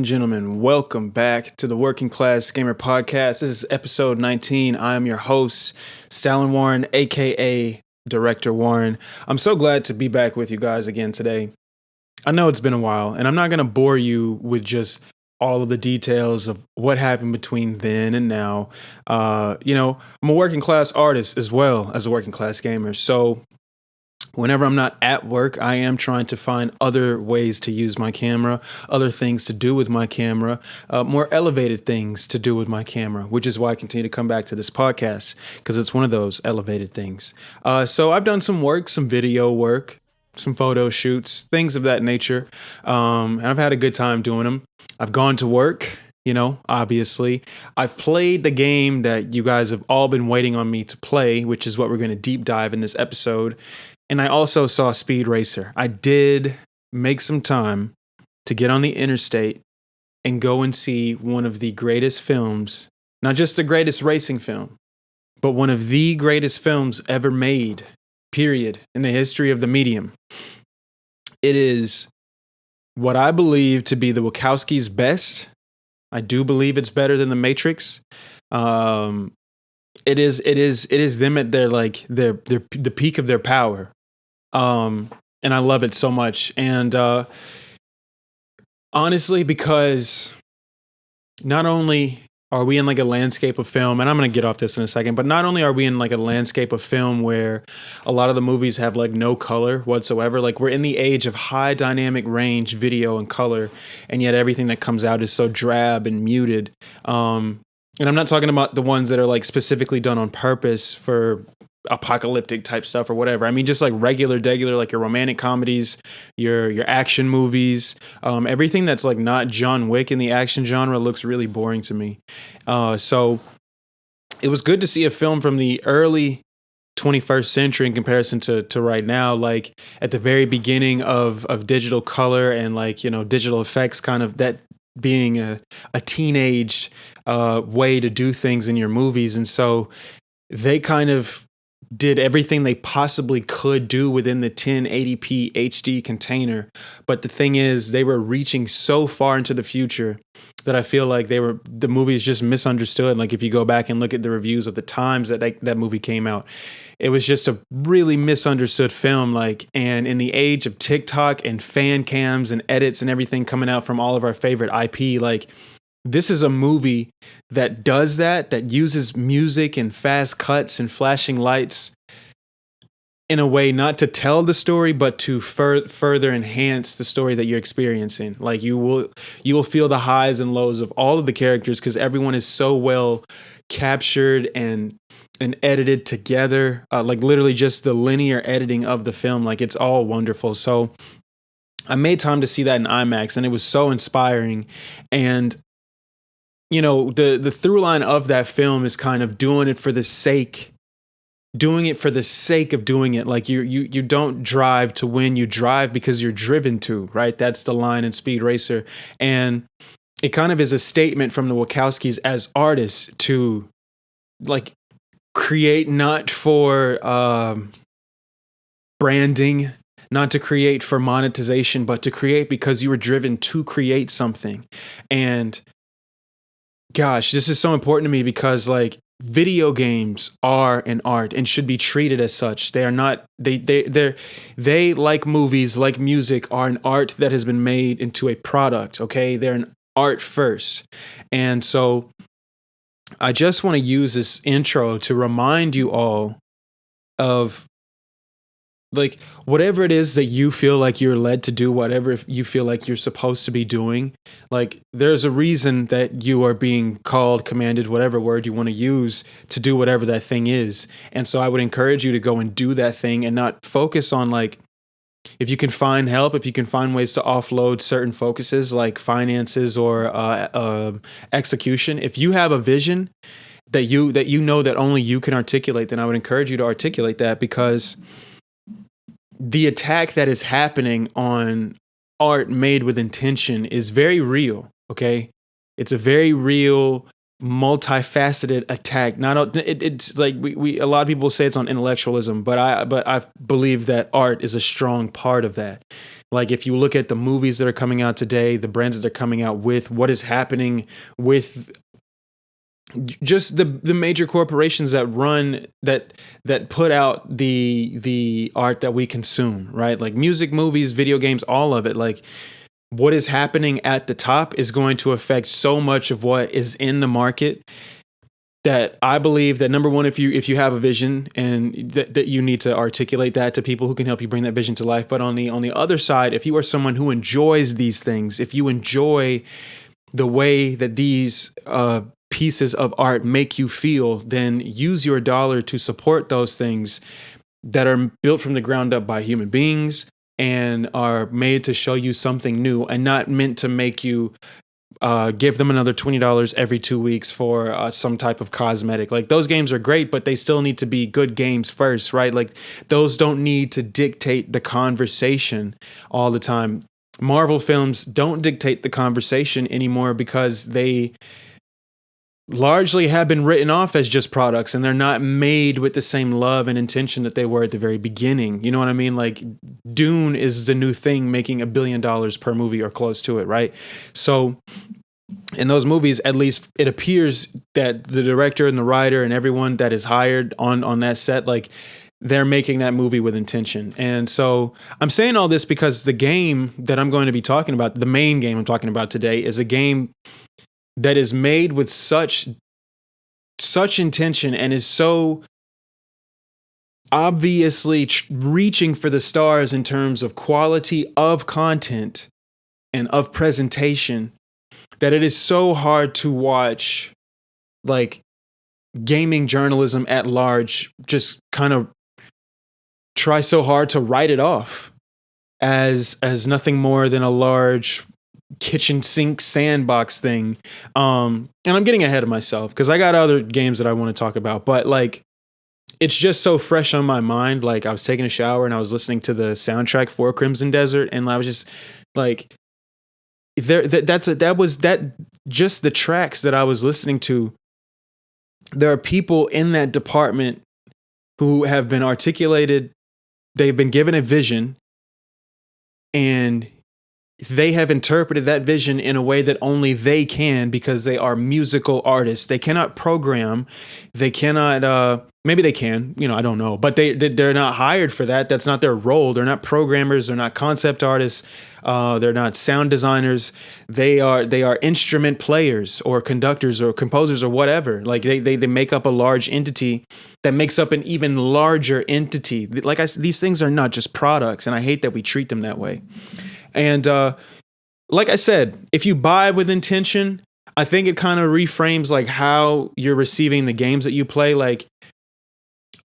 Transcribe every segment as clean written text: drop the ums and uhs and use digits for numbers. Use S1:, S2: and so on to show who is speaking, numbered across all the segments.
S1: gentlemen, welcome back to the Working Class Gamer Podcast. This is episode 19. I am your host, Stalin Warren, aka Director Warren. I'm so glad to be back with you guys again today. I know it's been a while, and I'm not going to bore you with just all of the details of what happened between then and now. I'm a working class artist as well as a working class gamer, so whenever I'm not at work, I am trying to find other ways to use my camera, other things to do with my camera, more elevated things to do with my camera, which is why I continue to come back to this podcast, because it's one of those elevated things. So I've done some work, some video work, some photo shoots, things of that nature, and I've had a good time doing them. I've gone to work. Obviously, I've played the game that you guys have all been waiting on me to play, which is what we're going to deep dive in this episode. And I also saw Speed Racer. I did make some time to get on the interstate and go and see one of the greatest films, not just the greatest racing film, but one of the greatest films ever made, period, in the history of the medium. It is what I believe to be the Wachowskis' best. I do believe it's better than The Matrix. It is them at the peak of their power. And I love it so much. And honestly, because not only are we in like a landscape of film, and I'm going to get off this in a second, but not only are we in like a landscape of film where a lot of the movies have like no color whatsoever, like we're in the age of high dynamic range video and color, and yet everything that comes out is so drab and muted. And I'm not talking about the ones that are like specifically done on purpose for apocalyptic type stuff or whatever. I mean, just like regular, like your romantic comedies, your action movies, everything that's like not John Wick in the action genre looks really boring to me. So it was good to see a film from the early 21st century in comparison to right now, like at the very beginning of digital color and like, digital effects, kind of that being a teenage way to do things in your movies. And so they kind of did everything they possibly could do within the 1080p HD container. But the thing is, they were reaching so far into the future that I feel like the movie is just misunderstood. Like if you go back and look at the reviews of the times that movie came out, it was just a really misunderstood film. And in the age of TikTok and fan cams and edits and everything coming out from all of our favorite IP, this is a movie that does that uses music and fast cuts and flashing lights in a way not to tell the story, but to further enhance the story that you're experiencing. Like you will feel the highs and lows of all of the characters because everyone is so well captured and edited together. Like literally just the linear editing of the film, like it's all wonderful. So I made time to see that in IMAX, and it was so inspiring. And the through line of that film is kind of doing it for the sake of doing it. Like you don't drive to win, you drive because you're driven to, right? That's the line in Speed Racer. And it kind of is a statement from the Wachowskis as artists to like create not for branding, not to create for monetization, but to create because you were driven to create something. And gosh, this is so important to me because like video games are an art and should be treated as such. They are not, they like movies, like music, are an art that has been made into a product. Okay. They're an art first. And so I just want to use this intro to remind you all of like whatever it is that you feel like you're led to do, whatever you feel like you're supposed to be doing, like there's a reason that you are being called, commanded, whatever word you want to use, to do whatever that thing is. And so I would encourage you to go and do that thing and not focus on like, if you can find help, if you can find ways to offload certain focuses like finances or execution. If you have a vision that you know that only you can articulate, then I would encourage you to articulate that, because the attack that is happening on art made with intention is very real, okay? It's a very real multifaceted attack. It's like we a lot of people say it's on intellectualism, but I believe that art is a strong part of that. Like if you look at the movies that are coming out today, the brands that they're coming out with, what is happening with just the major corporations that run that put out the art that we consume, right? Like music, movies, video games, all of it. Like what is happening at the top is going to affect so much of what is in the market, that I believe that number one, if you have a vision, and that you need to articulate that to people who can help you bring that vision to life. But on the other side, if you are someone who enjoys these things, if you enjoy the way that these pieces of art make you feel, then use your dollar to support those things that are built from the ground up by human beings and are made to show you something new, and not meant to make you give them another $20 every 2 weeks for some type of cosmetic. Like those games are great, but they still need to be good games first, right? Like those don't need to dictate the conversation all the time. Marvel films don't dictate the conversation anymore because they largely have been written off as just products, and they're not made with the same love and intention that they were at the very beginning. You know what I mean? Like Dune is the new thing, making $1 billion per movie or close to it, right? So in those movies, at least it appears that the director and the writer and everyone that is hired on that set, like they're making that movie with intention. And so I'm saying all this because the game that I'm going to be talking about, the main game I'm talking about today, is a game that is made with such intention and is so obviously reaching for the stars in terms of quality of content and of presentation, that it is so hard to watch like gaming journalism at large just kind of try so hard to write it off as nothing more than a large kitchen sink sandbox thing. And I'm getting ahead of myself because I got other games that I want to talk about, but like it's just so fresh on my mind. Like I was taking a shower and I was listening to the soundtrack for Crimson Desert, and I was just like, that was just the tracks that I was listening to. There are people in that department who have been articulated, they've been given a vision, and they have interpreted that vision in a way that only they can, because they are musical artists. They cannot program. They cannot, maybe they can, I don't know, but they're not hired for that. That's not their role. They're not programmers. They're not concept artists. They're not sound designers. They are instrument players or conductors or composers or whatever. Like they make up a large entity that makes up an even larger entity. Like these things are not just products, and I hate that we treat them that way. And like I said, if you buy with intention, I think it kind of reframes like how you're receiving the games that you play. Like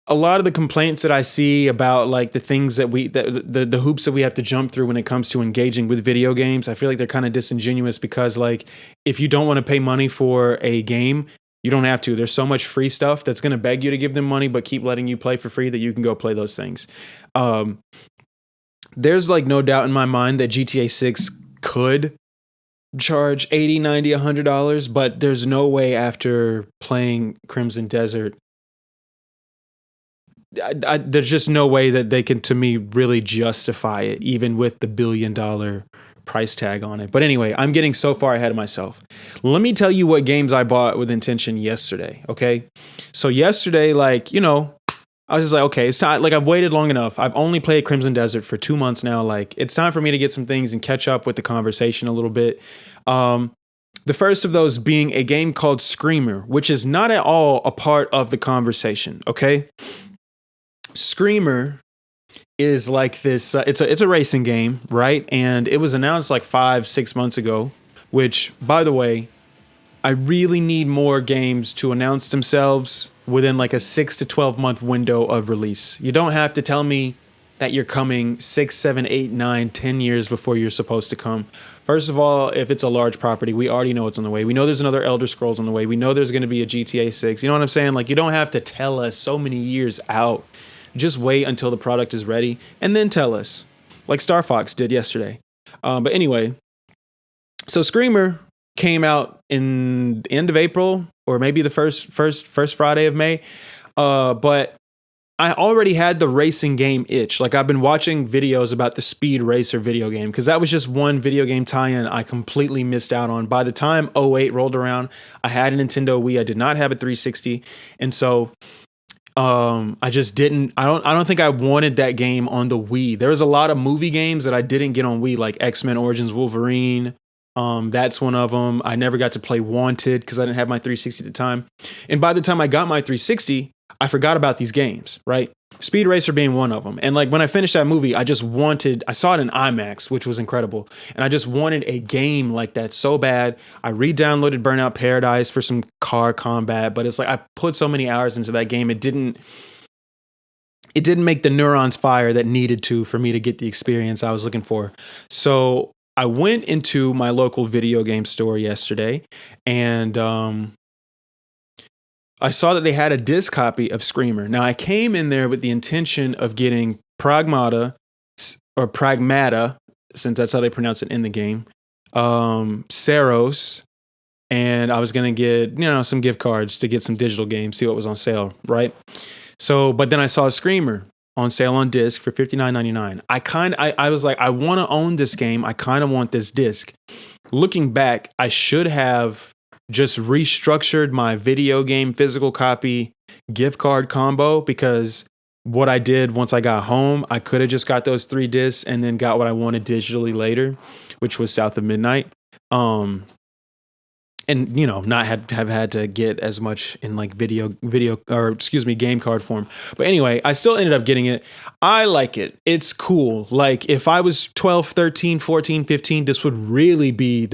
S1: a lot of the complaints that I see about like the things that the hoops that we have to jump through when it comes to engaging with video games, I feel like they're kind of disingenuous, because like if you don't want to pay money for a game, you don't have to. There's so much free stuff that's going to beg you to give them money but keep letting you play for free, that you can go play those things. There's like no doubt in my mind that GTA 6 could charge $80, $90, $100, but there's no way after playing Crimson Desert, there's just no way that they can, to me, really justify it, even with the $1 billion price tag on it. But anyway, I'm getting so far ahead of myself. Let me tell you what games I bought with intention yesterday, okay? So yesterday, I was just like, okay, it's time. Like, I've waited long enough. I've only played Crimson Desert for 2 months now. Like, it's time for me to get some things and catch up with the conversation a little bit. The first of those being a game called Screamer, which is not at all a part of the conversation, okay? Screamer is like this, it's a racing game, right? And it was announced like 5-6 months ago, which, by the way, I really need more games to announce themselves within like a 6 to 12 month window of release. You don't have to tell me that you're coming 6, 7, 8, 9, 10 years before you're supposed to come. First of all, if it's a large property, we already know it's on the way. We know there's another Elder Scrolls on the way. We know there's going to be a GTA 6. You know what I'm saying? Like, you don't have to tell us so many years out. Just wait until the product is ready and then tell us, like Star Fox did yesterday. But anyway, so Screamer came out in the end of April or maybe the first Friday of May. But I already had the racing game itch. Like I've been watching videos about the Speed Racer video game because that was just one video game tie-in I completely missed out on. By the time '08 rolled around, I had a Nintendo Wii. I did not have a 360, and so I just didn't. I don't think I wanted that game on the Wii. There was a lot of movie games that I didn't get on Wii, like X-Men Origins Wolverine. That's one of them. I never got to play Wanted because I didn't have my 360 at the time. And by the time I got my 360, I forgot about these games, right? Speed Racer being one of them. And like when I finished that movie, I saw it in IMAX, which was incredible. And I just wanted a game like that so bad. I re-downloaded Burnout Paradise for some car combat, but it's like I put so many hours into that game. It didn't make the neurons fire that needed to for me to get the experience I was looking for. So I went into my local video game store yesterday and I saw that they had a disc copy of Screamer. Now, I came in there with the intention of getting Pragmata, since that's how they pronounce it in the game, Saros, and I was going to get, some gift cards to get some digital games, see what was on sale, right? So, but then I saw Screamer on sale on disc for $59.99. I was like, I want to own this game. I kind of want this disc. Looking back, I should have just restructured my video game physical copy gift card combo, because what I did once I got home, I could have just got those 3 discs and then got what I wanted digitally later, which was South of Midnight. And not have had to get as much in like game card form. But anyway, I still ended up getting it. I like it. It's cool. Like if I was 12, 13, 14, 15, this would really be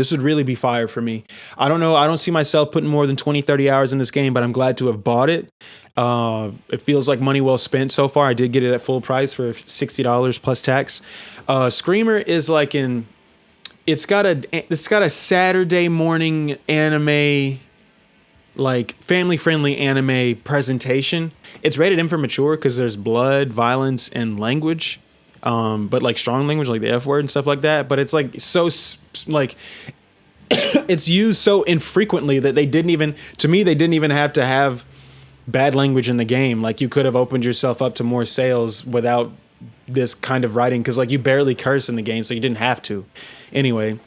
S1: fire for me. I don't know. I don't see myself putting more than 20, 30 hours in this game, but I'm glad to have bought it. It feels like money well spent so far. I did get it at full price for $60 plus tax. Screamer is like it's got a Saturday morning anime, like family friendly anime presentation. It's rated M for mature because there's blood, violence, and language, but like strong language, like the F word and stuff like that. But it's like so like it's used so infrequently that they didn't even have to have bad language in the game. Like you could have opened yourself up to more sales without this kind of writing, because like you barely curse in the game, so you didn't have to. Anyway,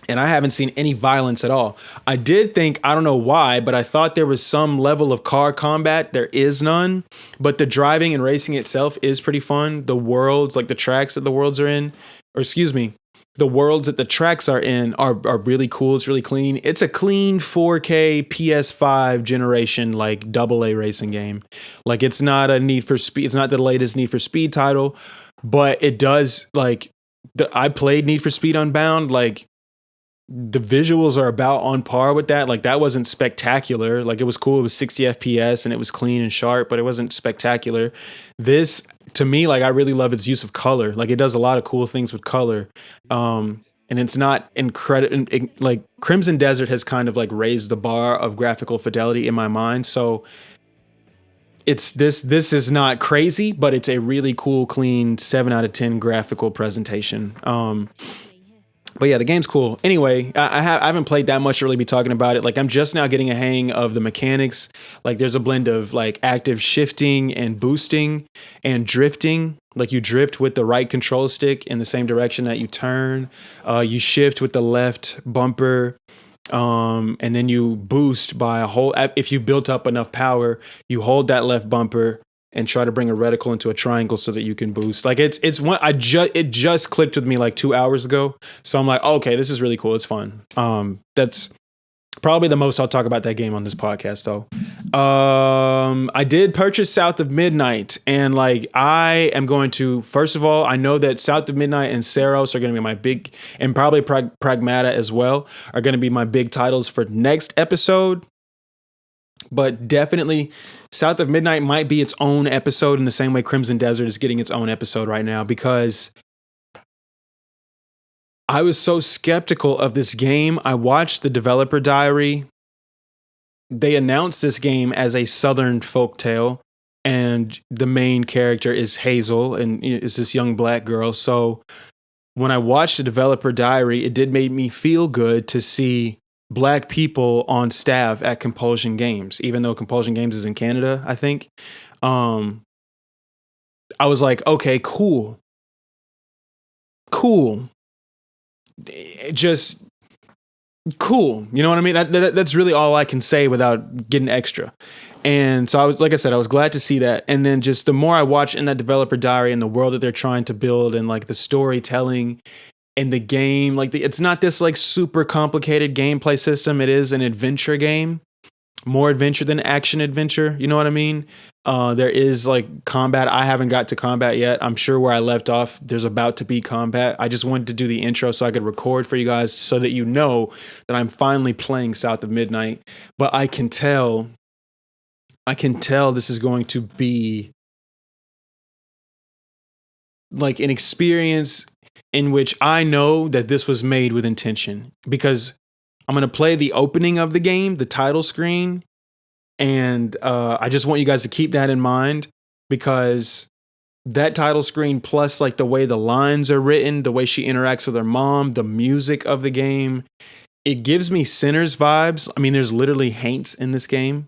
S1: and I haven't seen any violence at all. I did think, I don't know why, but I thought there was some level of car combat. There is none, but the driving and racing itself is pretty fun. The worlds, like the tracks that the worlds are in, the worlds that the tracks are in are really cool. It's really clean. It's a clean 4K PS5 generation, like AA racing game. Like it's not a Need for Speed. It's not the latest Need for Speed title, but it does like, I played Need for Speed Unbound. Like the visuals are about on par with that. Like that wasn't spectacular. Like it was cool. It was 60 FPS and it was clean and sharp, but it wasn't spectacular. This, to me, like I really love its use of color. Like it does a lot of cool things with color. And it's not incredible. Like Crimson Desert has kind of like raised the bar of graphical fidelity in my mind. So it's this is not crazy, but it's a really cool, clean 7 out of 10 graphical presentation. But yeah, the game's cool. Anyway, I haven't played that much to really be talking about it. Like I'm just now getting a hang of the mechanics. Like there's a blend of like active shifting and boosting and drifting. Like you drift with the right control stick in the same direction that you turn. You shift with the left bumper. And then you boost by if you built up enough power, you hold that left bumper and try to bring a reticle into a triangle so that you can boost. Like it's one, it just clicked with me like 2 hours ago. So I'm like, okay, this is really cool. It's fun. That's probably the most I'll talk about that game on this podcast though. I did purchase South of Midnight, and like I am going to, first of all, I know that South of Midnight and Saros are going to be my big, and probably Pragmata as well, are going to be my big titles for next episode. But definitely South of Midnight might be its own episode in the same way Crimson Desert is getting its own episode right now, because I was so skeptical of this game. I watched the developer diary. They announced this game as a Southern folktale, and the main character is Hazel, and is this young black girl. So when I watched the developer diary, it did make me feel good to see black people on staff at Compulsion Games, even though Compulsion Games is in Canada, I think. Um, I was like, okay, cool, cool, just cool. You know what I mean? That's really all I can say without getting extra. And so I was, like I said, I was glad to see that. And then just the more I watch in that developer diary and the world that they're trying to build and like the storytelling and the game, like it's not this like super complicated gameplay system. It is an adventure game, more adventure than action adventure. You know what I mean? There is like combat. I haven't got to combat yet. I'm sure where I left off, there's about to be combat. I just wanted to do the intro so I could record for you guys so that you know that I'm finally playing South of Midnight. But I can tell this is going to be like an experience in which I know that this was made with intention because I'm going to play the opening of the game, the title screen. And I just want you guys to keep that in mind because that title screen plus like the way the lines are written, the way she interacts with her mom, the music of the game, it gives me Sinners vibes. I mean, there's literally haints in this game.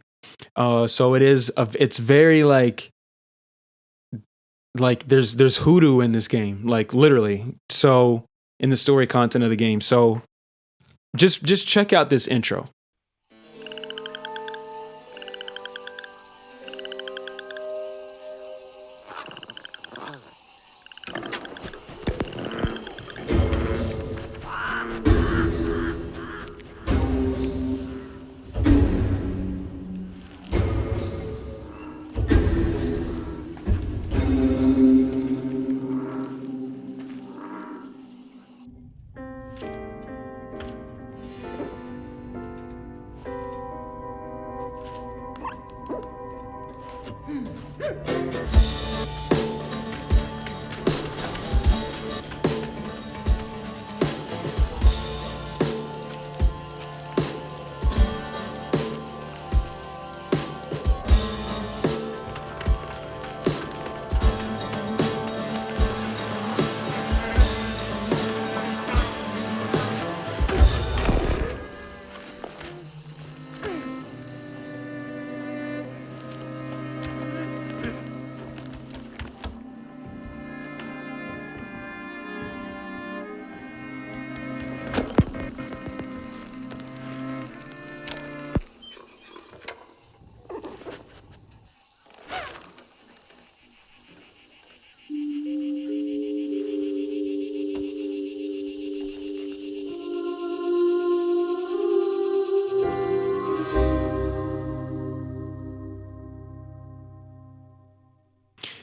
S1: So it's very like there's hoodoo in this game, like literally. So in the story content of the game. So just check out this intro.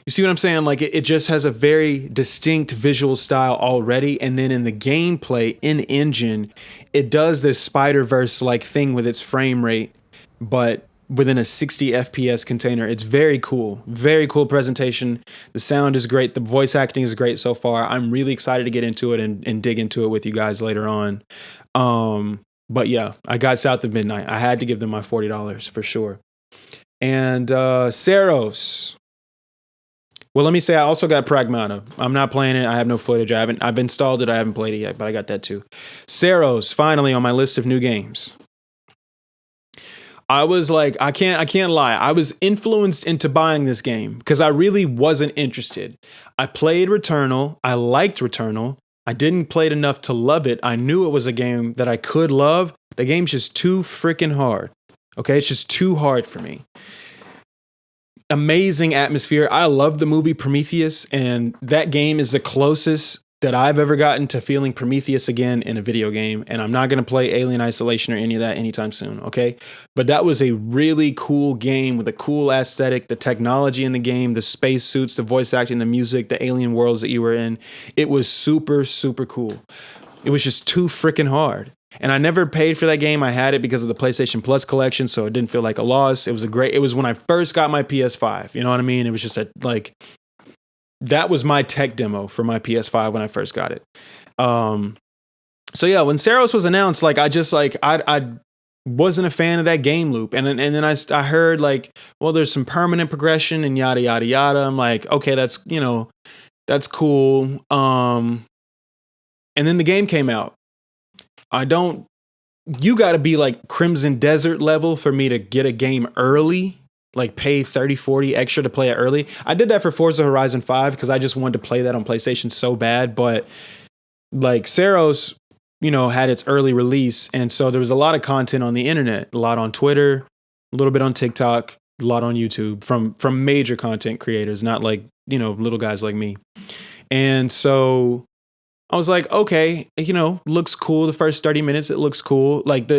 S1: You see what I'm saying? Like it just has a very distinct visual style already. And then in the gameplay in engine, it does this Spider-Verse like thing with its frame rate, but within a 60 FPS container. It's very cool. Very cool presentation. The sound is great. The voice acting is great so far. I'm really excited to get into it and dig into it with you guys later on. But yeah, I got South of Midnight. I had to give them my $40 for sure. And Saros. Well, let me say I also got Pragmata. I'm not playing it. I have no footage. I've installed it. I haven't played it yet, but I got that too. Saros, finally on my list of new games. I was like, I can't lie. I was influenced into buying this game because I really wasn't interested. I played Returnal. I liked Returnal. I didn't play it enough to love it. I knew it was a game that I could love. The game's just too freaking hard. Okay, it's just too hard for me. Amazing atmosphere. I love the movie Prometheus, and that game is the closest that I've ever gotten to feeling Prometheus again in a video game. And I'm not going to play Alien Isolation or any of that anytime soon, okay? But that was a really cool game with a cool aesthetic, the technology in the game, the space suits, the voice acting, the music, the alien worlds that you were in. It was super, super cool. It was just too freaking hard. And I never paid for that game. I had it because of the PlayStation Plus collection, so it didn't feel like a loss. It was when I first got my PS5. You know what I mean? It was just that was my tech demo for my PS5 when I first got it. So yeah, when Saros was announced, I wasn't a fan of that game loop. And then I heard well, there's some permanent progression and yada yada yada. I'm like, okay, that's cool. And then the game came out. I don't you got to be like Crimson Desert level for me to get a game early, like pay 30, 40 extra to play it early. I did that for Forza Horizon 5 because I just wanted to play that on PlayStation so bad. But like Saros, had its early release. And so there was a lot of content on the internet, a lot on Twitter, a little bit on TikTok, a lot on YouTube from major content creators, not like, little guys like me. And so I was like, okay, looks cool. The first 30 minutes, it looks cool. Like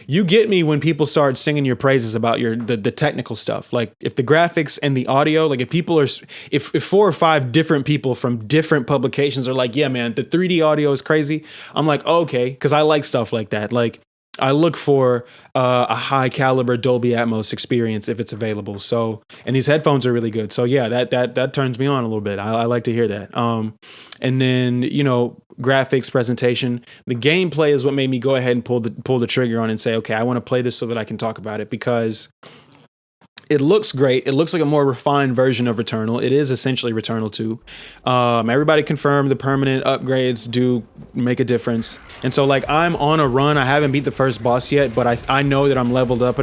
S1: you get me when people start singing your praises about the technical stuff. Like if the graphics and the audio, like if 4 or 5 different people from different publications are like, yeah, man, the 3D audio is crazy. I'm like, okay, because I like stuff like that. Like I look for a high caliber Dolby Atmos experience if it's available. So, and these headphones are really good. So yeah, that turns me on a little bit. I like to hear that. And then, graphics, presentation, the gameplay is what made me go ahead and pull the trigger on and say, okay, I want to play this so that I can talk about it because it looks great. It looks like a more refined version of Returnal. It is essentially Returnal 2. Everybody confirmed the permanent upgrades do make a difference. And so like I'm on a run. I haven't beat the first boss yet, but I know that I'm leveled up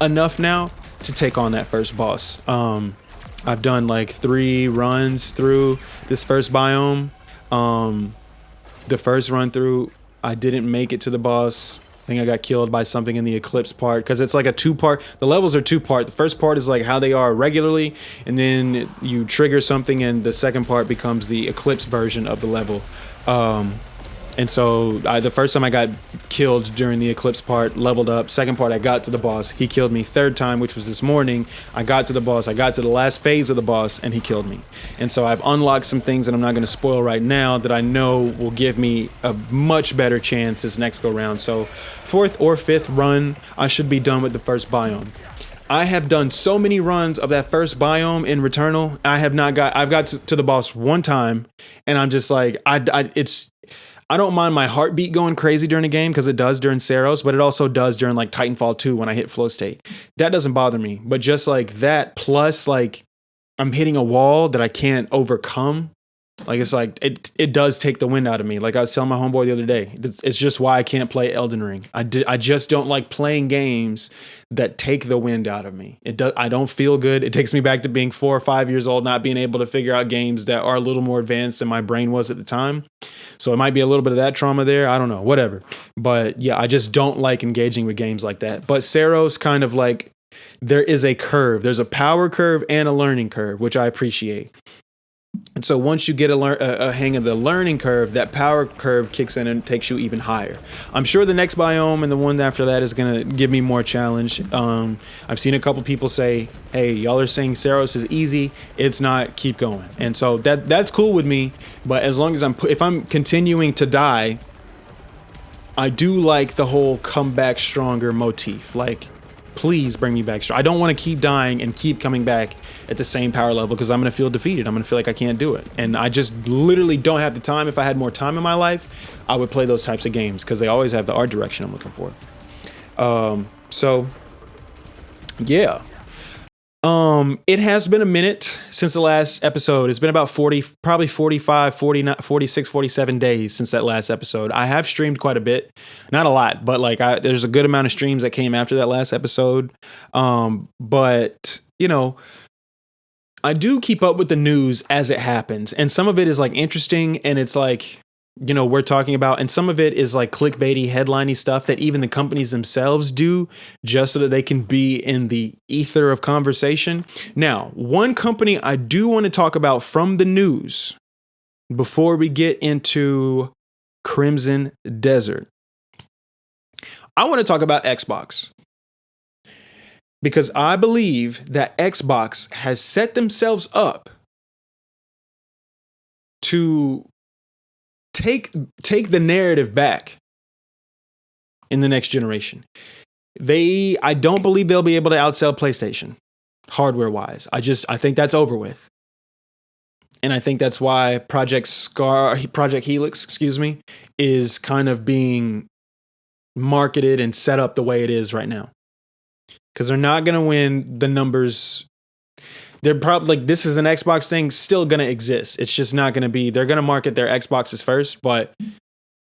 S1: enough now to take on that first boss. I've done like 3 runs through this first biome. The first run through, I didn't make it to the boss. I think I got killed by something in the Eclipse part because it's like a 2-part. The levels are 2-part. The first part is like how they are regularly, and then you trigger something, and the second part becomes the Eclipse version of the level. And so the first time I got killed during the Eclipse part, leveled up. Second part, I got to the boss. He killed me. Third time, which was this morning, I got to the boss. I got to the last phase of the boss, and he killed me. And so I've unlocked some things that I'm not going to spoil right now that I know will give me a much better chance this next go round. So 4th or 5th run, I should be done with the first biome. I have done so many runs of that first biome in Returnal. I've got to the boss one time, and I'm just like, I don't mind my heartbeat going crazy during a game because it does during Saros, but it also does during like Titanfall 2 when I hit flow state. That doesn't bother me. But just like that, plus like I'm hitting a wall that I can't overcome. Like it's like it does take the wind out of me. Like I was telling my homeboy the other day, it's just why I can't play Elden Ring. I just don't like playing games that take the wind out of me. I don't feel good. It takes me back to being 4 or 5 years old, not being able to figure out games that are a little more advanced than my brain was at the time. So it might be a little bit of that trauma there. I don't know, whatever. But yeah, I just don't like engaging with games like that. But Saros kind of like, there is a curve. There's a power curve and a learning curve, which I appreciate. And so once you get a hang of the learning curve, that power curve kicks in and takes you even higher. I'm sure the next biome and the one after that is going to give me more challenge. I've seen a couple people say, hey, y'all are saying Saros is easy. It's not, keep going. And so that's cool with me. But as long as if I'm continuing to die, I do like the whole come back stronger motif. Like, please bring me back strong. I don't want to keep dying and keep coming back at the same power level because I'm going to feel defeated. I'm going to feel like I can't do it. And I just literally don't have the time. If I had more time in my life, I would play those types of games because they always have the art direction I'm looking for. So, yeah. It has been a minute since the last episode. It's been about 45, 49, 46, 47 days since that last episode. I have streamed quite a bit, not a lot, but like there's a good amount of streams that came after that last episode. But I do keep up with the news as it happens, and some of it is like interesting, and it's like, we're talking about, and some of it is like clickbaity, headliney stuff that even the companies themselves do just so that they can be in the ether of conversation. Now, one company I do want to talk about from the news before we get into Crimson Desert. I want to talk about Xbox because I believe that Xbox has set themselves up to take the narrative back in the next generation. I don't believe they'll be able to outsell PlayStation hardware wise. I think that's over with. And I think that's why Project Helix, is kind of being marketed and set up the way it is right now. Because they're not going to win the numbers. They're probably like, this is an Xbox thing still going to exist. It's just not going to be, they're going to market their Xboxes first, but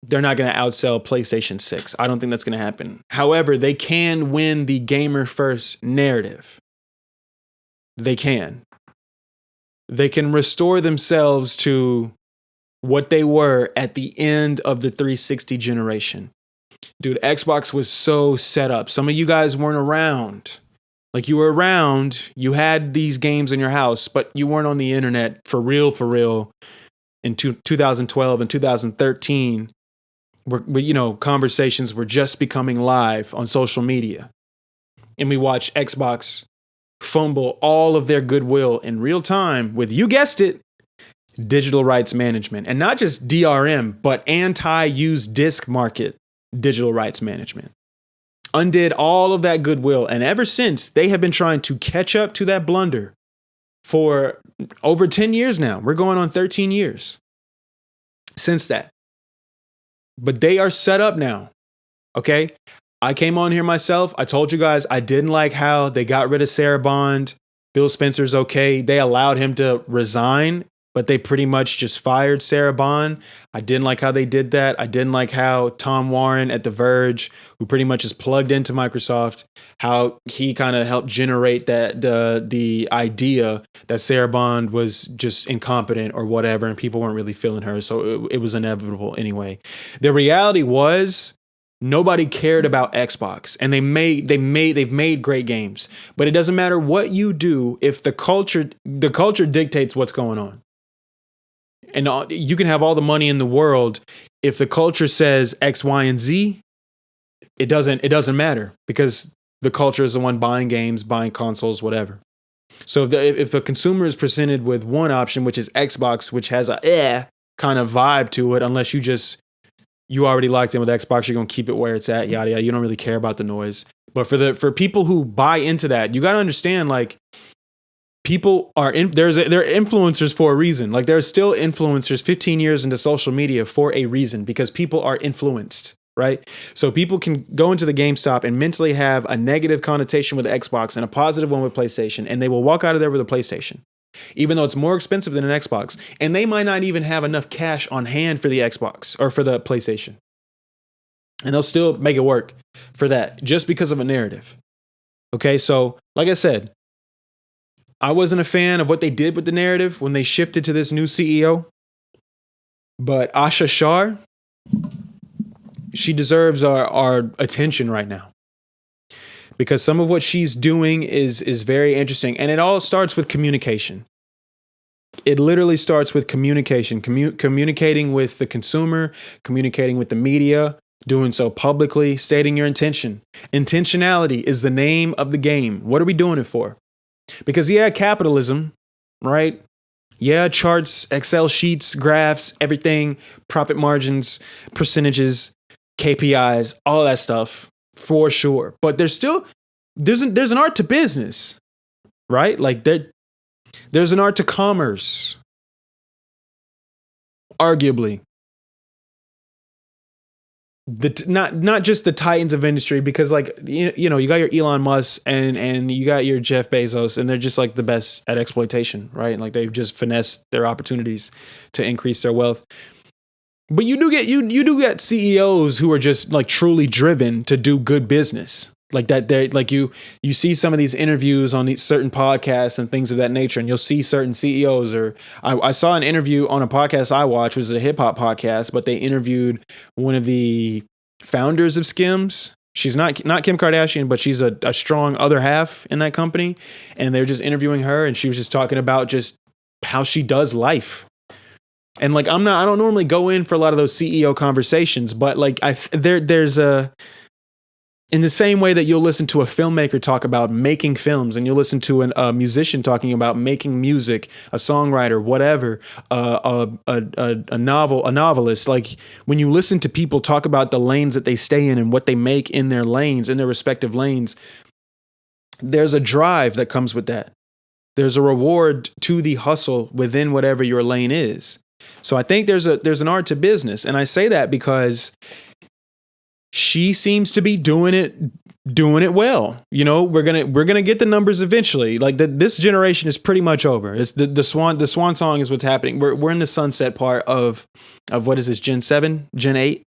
S1: they're not going to outsell PlayStation 6. I don't think that's going to happen. However, they can win the gamer first narrative. They can. They can restore themselves to what they were at the end of the 360 generation. Dude, Xbox was so set up. Some of you guys weren't around. Like, you were around, you had these games in your house, but you weren't on the internet for real in 2012 and 2013. Where conversations were just becoming live on social media. And we watched Xbox fumble all of their goodwill in real time with, you guessed it, digital rights management. And not just DRM, but anti-used disc market digital rights management. Undid all of that goodwill. And ever since, they have been trying to catch up to that blunder for over 10 years now. We're going on 13 years since that. But they are set up now. Okay? I came on here myself. I told you guys I didn't like how they got rid of Sarah Bond. Phil Spencer's okay. They allowed him to resign, but they pretty much just fired Sarah Bond. I didn't like how they did that. I didn't like how Tom Warren at The Verge, who pretty much is plugged into Microsoft, how he kind of helped generate that the idea that Sarah Bond was just incompetent or whatever, and people weren't really feeling her. So it was inevitable anyway. The reality was, nobody cared about Xbox, and they've made great games. But it doesn't matter what you do if the culture dictates what's going on. And you can have all the money in the world. If the culture says X, Y, and Z, it doesn't matter, because the culture is the one buying games, buying consoles, whatever. So if a consumer is presented with one option, which is Xbox, which has a kind of vibe to it, unless you already locked in with Xbox, you're going to keep it where it's at, yada, yada. You don't really care about the noise. But for people who buy into that, you got to understand, like, people are they're influencers for a reason. Like, there's still influencers 15 years into social media for a reason, because people are influenced, right? So people can go into the GameStop and mentally have a negative connotation with Xbox and a positive one with PlayStation, and they will walk out of there with a PlayStation, even though it's more expensive than an Xbox. And they might not even have enough cash on hand for the Xbox or for the PlayStation. And they'll still make it work for that, just because of a narrative. Okay, so like I said, I wasn't a fan of what they did with the narrative when they shifted to this new CEO. But Asha Shah, she deserves our attention right now, because some of what she's doing is very interesting. And it all starts with communication. It literally starts with communication, communicating with the consumer, communicating with the media, doing so publicly, stating your intention. Intentionality is the name of the game. What are we doing it for? Because capitalism, right? Yeah, charts, Excel sheets, graphs, everything, profit margins, percentages, KPIs, all that stuff, for sure. But there's an art to business, right? Like, there's an art to commerce, arguably. Not just the titans of industry, because, like, you got your Elon Musk and you got your Jeff Bezos, and they're just like the best at exploitation, right? Like, they've just finessed their opportunities to increase their wealth. But you do get CEOs who are just, like, truly driven to do good business. Like that, they're like, you see some of these interviews on these certain podcasts and things of that nature, and you'll see certain CEOs. Or I saw an interview on a podcast I watched, which was a hip hop podcast, but they interviewed one of the founders of Skims. She's not Kim Kardashian, but she's a strong other half in that company, and they're just interviewing her, and she was just talking about just how she does life. And, like, I don't normally go in for a lot of those CEO conversations, but, like, there's a. In the same way that you'll listen to a filmmaker talk about making films, and you'll listen to a musician talking about making music, a songwriter, whatever, a novelist. Like, when you listen to people talk about the lanes that they stay in and what they make in their lanes, in their respective lanes, there's a drive that comes with that. There's a reward to the hustle within whatever your lane is. So I think there's an art to business, and I say that because she seems to be doing it well. You know, we're gonna get the numbers eventually. Like, this generation is pretty much over. It's the swan song is what's happening. We're in the sunset part of what is this, Gen 7, Gen 8?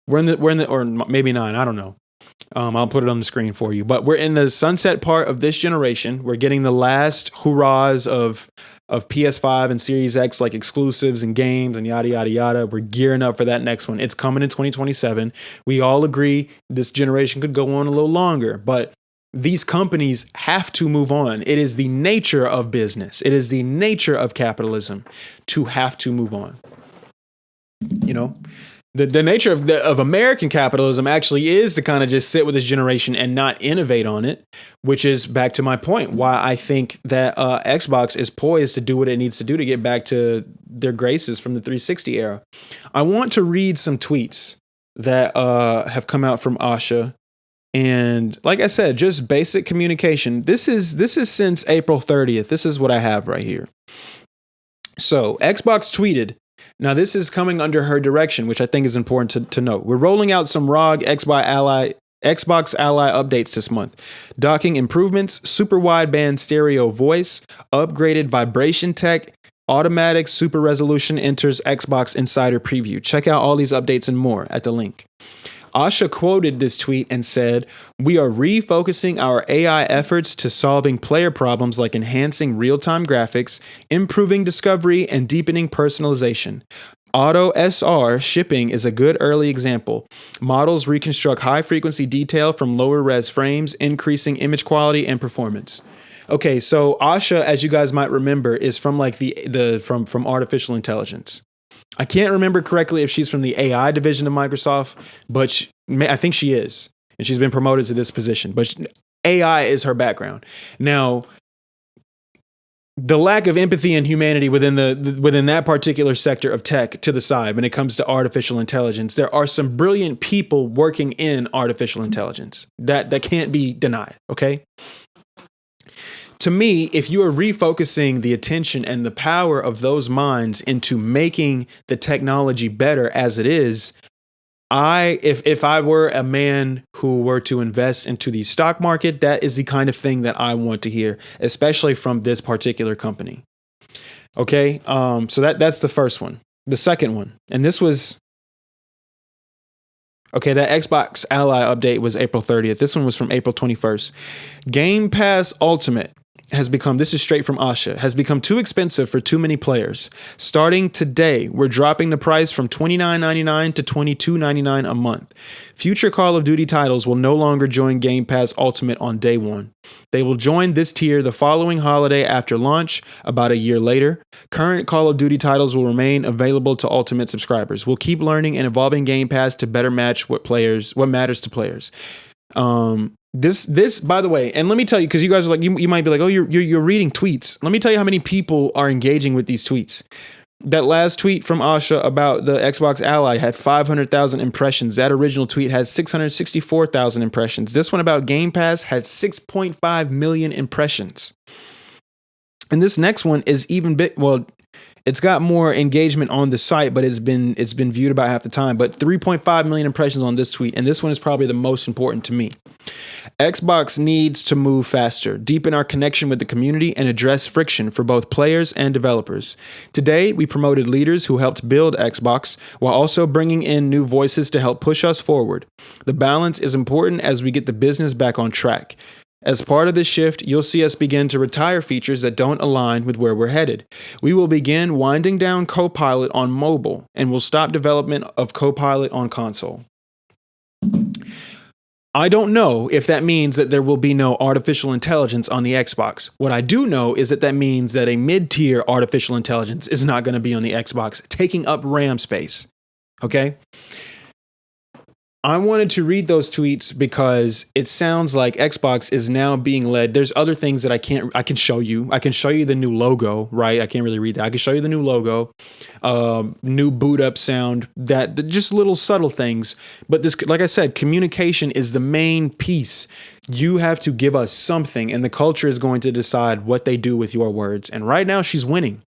S1: or maybe 9. I don't know. I'll put it on the screen for you. But we're in the sunset part of this generation. We're getting the last hurrahs of PS5 and Series X, like exclusives and games and yada, yada, yada. We're gearing up for that next one. It's coming in 2027. We all agree this generation could go on a little longer, but these companies have to move on. It is the nature of business. It is the nature of capitalism to have to move on. You know, the nature of American capitalism actually is to kind of just sit with this generation and not innovate on it, which is back to my point, why I think that Xbox is poised to do what it needs to do to get back to their graces from the 360 era. I want to read some tweets that have come out from Asha. And like I said, just basic communication. This is since April 30th. This is what I have right here. So Xbox tweeted. Now this is coming under her direction, which I think is important to note. We're rolling out some ROG Xbox Ally updates this month. Docking improvements, super wideband stereo voice, upgraded vibration tech, automatic super resolution enters Xbox Insider Preview. Check out all these updates and more at the link. Asha quoted this tweet and said, "We are refocusing our AI efforts to solving player problems like enhancing real-time graphics, improving discovery, and deepening personalization. Auto SR shipping is a good early example. Models reconstruct high-frequency detail from lower-res frames, increasing image quality and performance." Okay, so Asha, as you guys might remember, is from like from artificial intelligence. I can't remember correctly if she's from the AI division of Microsoft, but I think she is, and she's been promoted to this position. But AI is her background. Now, the lack of empathy and humanity within that particular sector of tech to the side, when it comes to artificial intelligence, there are some brilliant people working in artificial intelligence that can't be denied. Okay. To me, if you are refocusing the attention and the power of those minds into making the technology better as it is, if I were a man who were to invest into the stock market, that is the kind of thing that I want to hear, especially from this particular company. Okay, so that's the first one. The second one, and this was okay. That Xbox Ally update was April 30th. This one was from April 21st. Game Pass Ultimate has become, this is straight from Asha, has become too expensive for too many players. Starting today, we're dropping the price from $29.99 to $22.99 a month. Future Call of Duty titles will no longer join Game Pass Ultimate on day one. They will join this tier the following holiday after launch, about a year later. Current Call of Duty titles will remain available to Ultimate subscribers. We'll keep learning and evolving Game Pass to better match what matters to players. This, by the way, and let me tell you, because you guys are like, you might be like, oh, you're reading tweets. Let me tell you how many people are engaging with these tweets. That last tweet from Asha about the Xbox Ally had 500,000 impressions. That original tweet has 664,000 impressions. This one about Game Pass has 6.5 million impressions. And this next one is even it's got more engagement on the site, but it's been viewed about half the time. But 3.5 million impressions on this tweet, and this one is probably the most important to me. Xbox needs to move faster, deepen our connection with the community, and address friction for both players and developers. Today, we promoted leaders who helped build Xbox, while also bringing in new voices to help push us forward. The balance is important as we get the business back on track. As part of this shift, you'll see us begin to retire features that don't align with where we're headed. We will begin winding down Copilot on mobile, and we'll stop development of Copilot on console. I don't know if that means that there will be no artificial intelligence on the Xbox. What I do know is that means that a mid-tier artificial intelligence is not going to be on the Xbox, taking up RAM space. Okay? I wanted to read those tweets because it sounds like Xbox is now being led. There's other things that I can show you. I can show you the new logo, right? I can't really read that. I can show you the new logo, new boot up sound, that just little subtle things. But this, like I said, communication is the main piece. You have to give us something, and the culture is going to decide what they do with your words. And right now she's winning.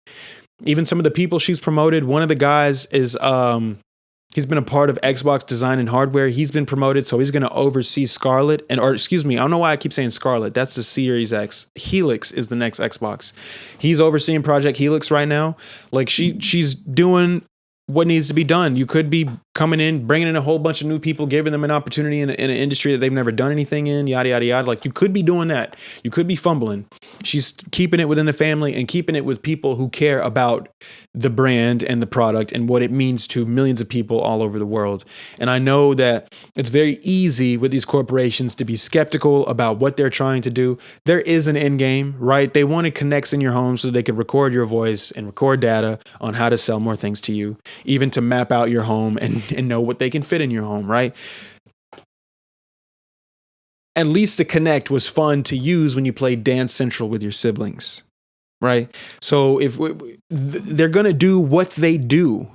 S1: Even some of the people she's promoted, one of the guys is, he's been a part of Xbox design and hardware. He's been promoted, so he's going to oversee Scarlet. I don't know why I keep saying Scarlet. That's the Series X. Helix is the next Xbox. He's overseeing Project Helix right now. Like she's doing what needs to be done. You could be coming in, bringing in a whole bunch of new people, giving them an opportunity in an industry that they've never done anything in, yada, yada, yada. Like, you could be doing that. You could be fumbling. She's keeping it within the family and keeping it with people who care about the brand and the product and what it means to millions of people all over the world. And I know that it's very easy with these corporations to be skeptical about what they're trying to do. There is an end game, right? They wanted connects in your home so they could record your voice and record data on how to sell more things to you, even to map out your home and know what they can fit in your home, right? At least the Connect was fun to use when you played Dance Central with your siblings, right? So if they're going to do what they do,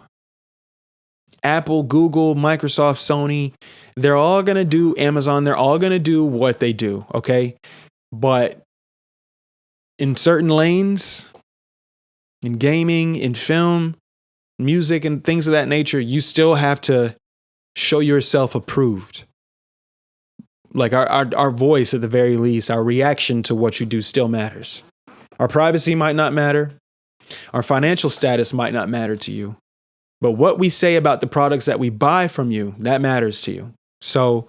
S1: Apple, Google, Microsoft, Sony, they're all going to do, Amazon, they're all going to do what they do, okay? But in certain lanes, in gaming, in film, music, and things of that nature, you still have to show yourself approved. Like our voice, at the very least, our reaction to what you do still matters. Our privacy might not matter. Our financial status might not matter to you. But what we say about the products that we buy from you, that matters to you. So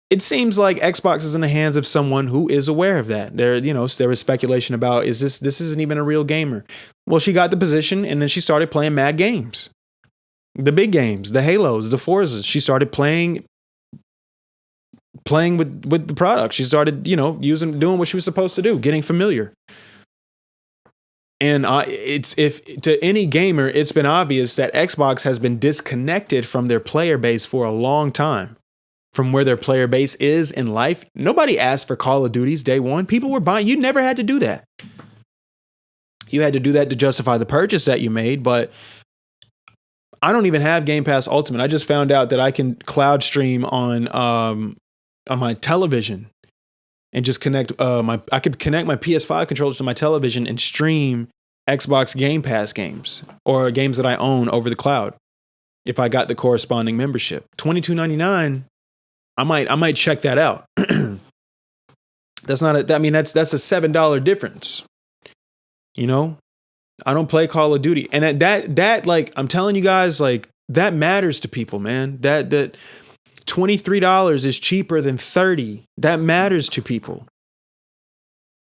S1: it seems like Xbox is in the hands of someone who is aware of that. There was speculation about, this isn't even a real gamer. Well, she got the position and then she started playing mad games. The big games, the Halos, the Forzas. She started playing with the product. She started, doing what she was supposed to do, getting familiar. And if to any gamer, it's been obvious that Xbox has been disconnected from their player base for a long time. From where their player base is in life. Nobody asked for Call of Duty's day one. People were buying. You never had to do that. You had to do that to justify the purchase that you made. But I don't even have Game Pass Ultimate. I just found out that I can cloud stream on my television and just connect I could connect my PS5 controllers to my television and stream Xbox Game Pass games or games that I own over the cloud. If I got the corresponding membership, $22.99. I might check that out. That's a $7 difference. I don't play Call of Duty. And that like, I'm telling you guys, like, that matters to people, man. That $23 is cheaper than $30. That matters to people.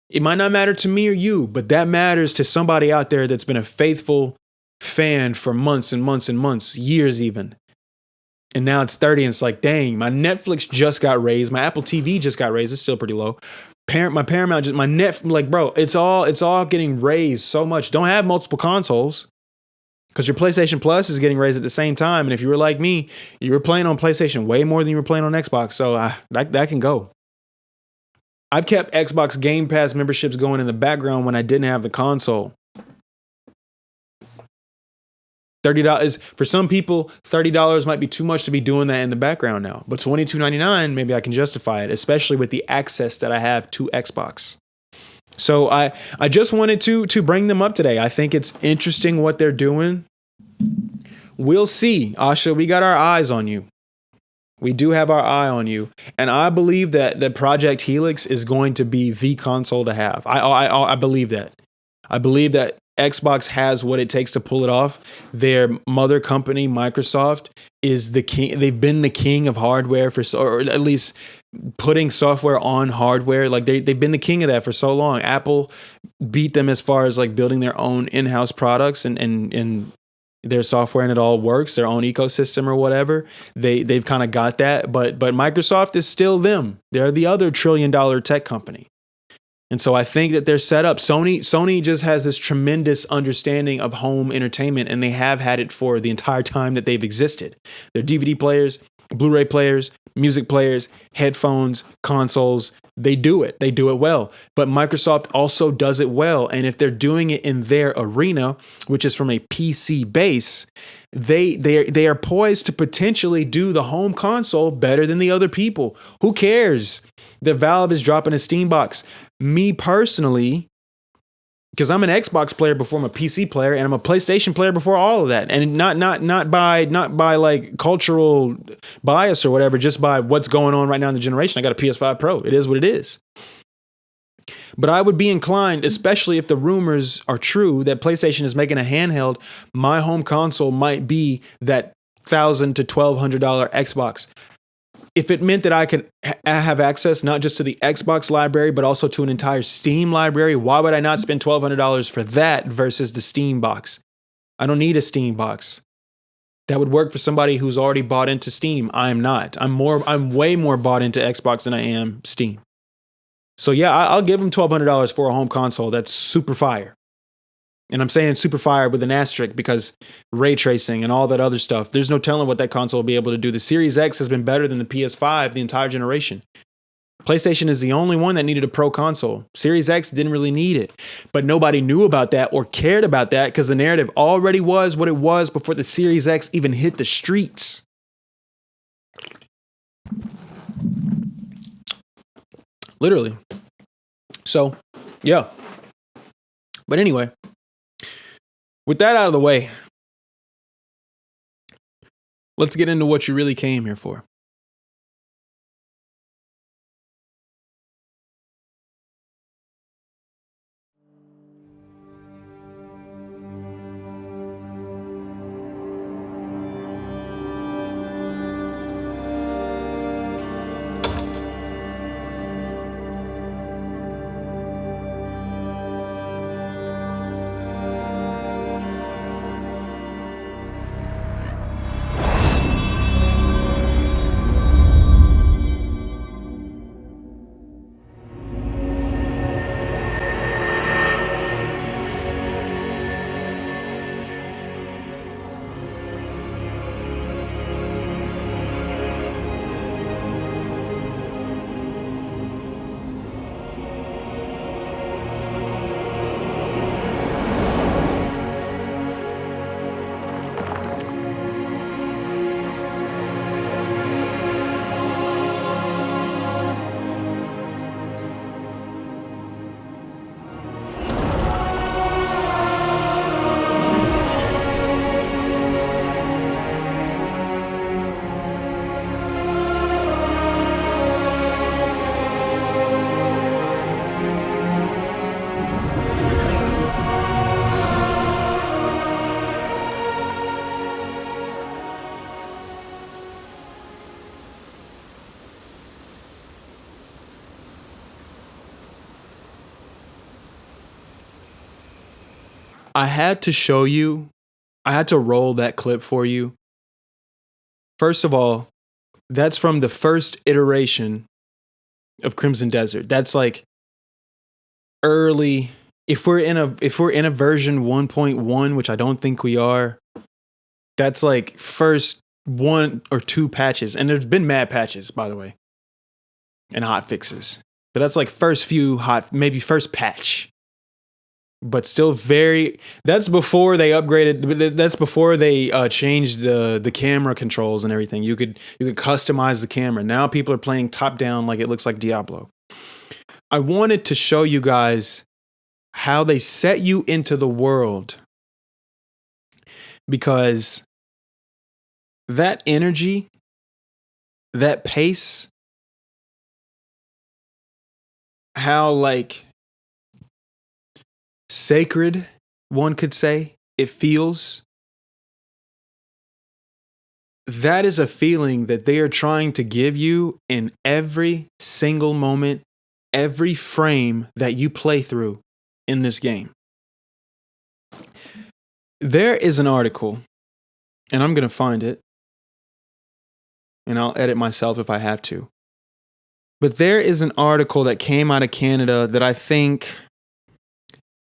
S1: It might not matter to me or you, but that matters to somebody out there that's been a faithful fan for months and months and months, years even. And now it's 30 and it's like, dang, my Netflix just got raised. My Apple TV just got raised. It's still pretty low. My Paramount just, my net, like, bro, it's all getting raised so much. Don't have multiple consoles because your PlayStation Plus is getting raised at the same time. And if you were like me, you were playing on PlayStation way more than you were playing on Xbox. So that can go. I've kept Xbox Game Pass memberships going in the background when I didn't have the console. $30 for some people, $30 might be too much to be doing that in the background now. But $22.99, maybe I can justify it, especially with the access that I have to Xbox. So I just wanted to bring them up today. I think it's interesting what they're doing. We'll see. Asha, we got our eyes on you. We do have our eye on you. And I believe that the Project Helix is going to be the console to have. I believe that. I believe that Xbox has what it takes to pull it off. Their mother company, Microsoft, is the king. They've been the king of hardware or at least putting software on hardware. Like they've been the king of that for so long. Apple beat them as far as like building their own in-house products and their software, and it all works, their own ecosystem or whatever. They've kind of got that, but Microsoft is still them. They're the other $1 trillion tech company. And so I think that they're set up. Sony just has this tremendous understanding of home entertainment, and they have had it for the entire time that they've existed. They're DVD players, Blu-ray players, music players, headphones, consoles. They do it. They do it well. But Microsoft also does it well. And if they're doing it in their arena, which is from a PC base, they are poised to potentially do the home console better than the other people. Who cares that Valve is dropping a Steam box? Me personally, because I'm an Xbox player before I'm a PC player, and I'm a PlayStation player before all of that, and not by like cultural bias or whatever, just by what's going on right now in the generation. I got a PS5 Pro. It is what it is. But I would be inclined, especially if the rumors are true, that PlayStation is making a handheld. My home console might be that $1,000 to $1,200 Xbox. If it meant that I could have access not just to the Xbox library, but also to an entire Steam library, why would I not spend $1,200 for that versus the Steam box? I don't need a Steam box. That would work for somebody who's already bought into Steam. I am not. I'm way more bought into Xbox than I am Steam. So yeah, I'll give them $1,200 for a home console that's super fire. And I'm saying super fire with an asterisk because ray tracing and all that other stuff, there's no telling what that console will be able to do. The Series X has been better than the PS5 the entire generation. PlayStation is the only one that needed a pro console. Series X didn't really need it. But nobody knew about that or cared about that because the narrative already was what it was before the Series X even hit the streets. Literally. So, yeah. But anyway, with that out of the way, let's get into what you really came here for. I had to roll that clip for you. First of all, that's from the first iteration of Crimson Desert. That's like early. If we're in a version 1.1, which I don't think we are, that's like first 1 or 2 patches. And there's been mad patches, by the way, and hot fixes. But that's like first patch. But still that's before they upgraded. That's before they changed the camera controls and everything. You could customize the camera. Now people are playing top down like it looks like Diablo. I wanted to show you guys how they set you into the world, because that energy, that pace, how like sacred, one could say, it feels. That is a feeling that they are trying to give you in every single moment, every frame that you play through in this game. There is an article, and I'm going to find it, and I'll edit myself if I have to. But there is an article that came out of Canada that I think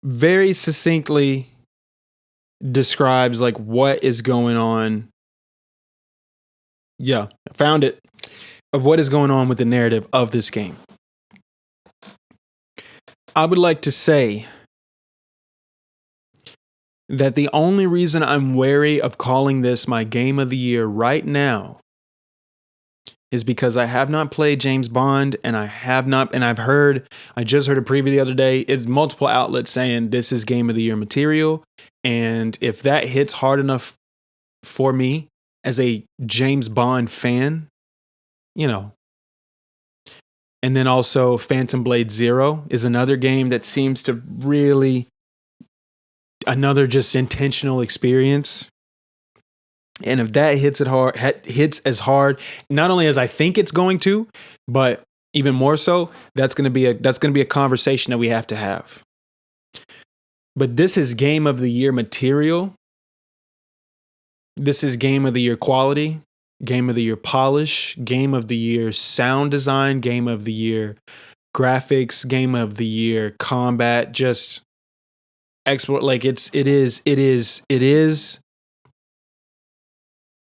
S1: very succinctly describes like what is going on. Yeah, I found it. Of what is going on with the narrative of this game. I would like to say that the only reason I'm wary of calling this my game of the year right now is because I have not played James Bond, and I just heard a preview the other day. It's multiple outlets saying this is game of the year material. And if that hits hard enough for me as a James Bond fan, you know. And then also Phantom Blade Zero is another game that seems to really, another just intentional experience. And if that hits as hard, not only as I think it's going to, but even more so, that's going to be a conversation that we have to have. But this is game of the year material. This is game of the year quality, game of the year polish, game of the year sound design, game of the year graphics, game of the year combat, just export. Like it is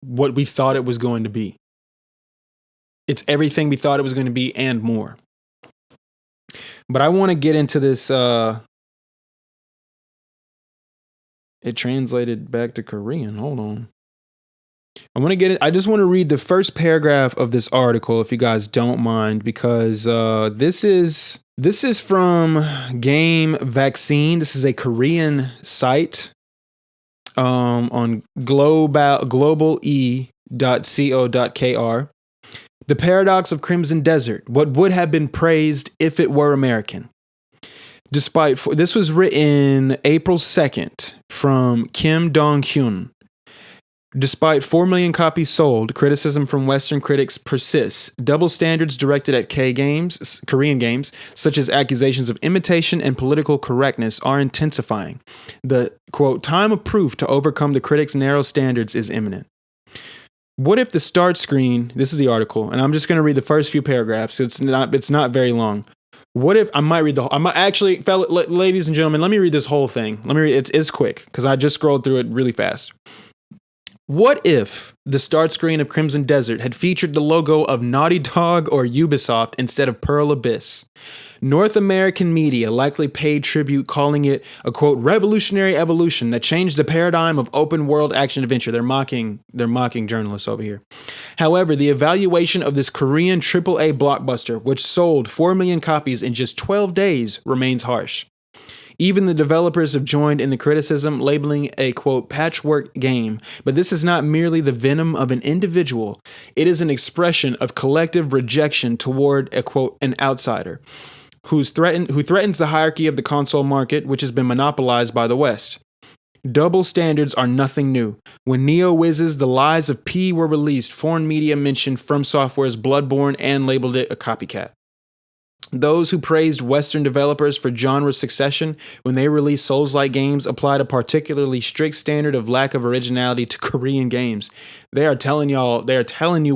S1: what we thought it was going to be. It's everything we thought it was going to be and more. But I want to get into this. It translated back to Korean. Hold on. I just want to read the first paragraph of this article, if you guys don't mind, because this is from Game Vaccine. This is a Korean site on globale.co.kr. The paradox of Crimson Desert: what would have been praised if it were American. This was written April 2nd from Kim Dong-hyun. Despite 4 million copies sold, criticism from Western critics persists. Double standards directed at Korean games, such as accusations of imitation and political correctness, are intensifying. The, quote, time of proof to overcome the critics' narrow standards is imminent. What if the start screen, this is the article, and I'm just going to read the first few paragraphs. It's not very long. What if I might read the whole? Ladies and gentlemen, let me read this whole thing. It's quick because I just scrolled through it really fast. What if the start screen of Crimson Desert had featured the logo of Naughty Dog or Ubisoft instead of Pearl Abyss? North American media likely paid tribute, calling it a, quote, revolutionary evolution that changed the paradigm of open world action adventure. They're mocking journalists over here. However, the evaluation of this Korean AAA blockbuster, which sold 4 million copies in just 12 days, remains harsh. Even the developers have joined in the criticism, labeling a, quote, patchwork game. But this is not merely the venom of an individual. It is an expression of collective rejection toward a, quote, an outsider who threatens the hierarchy of the console market, which has been monopolized by the West. Double standards are nothing new. When Neo Wiz's The Lies of P were released, foreign media mentioned From Software's Bloodborne and labeled it a copycat. Those who praised Western developers for genre succession when they released Souls-like games applied a particularly strict standard of lack of originality to Korean games. They are telling you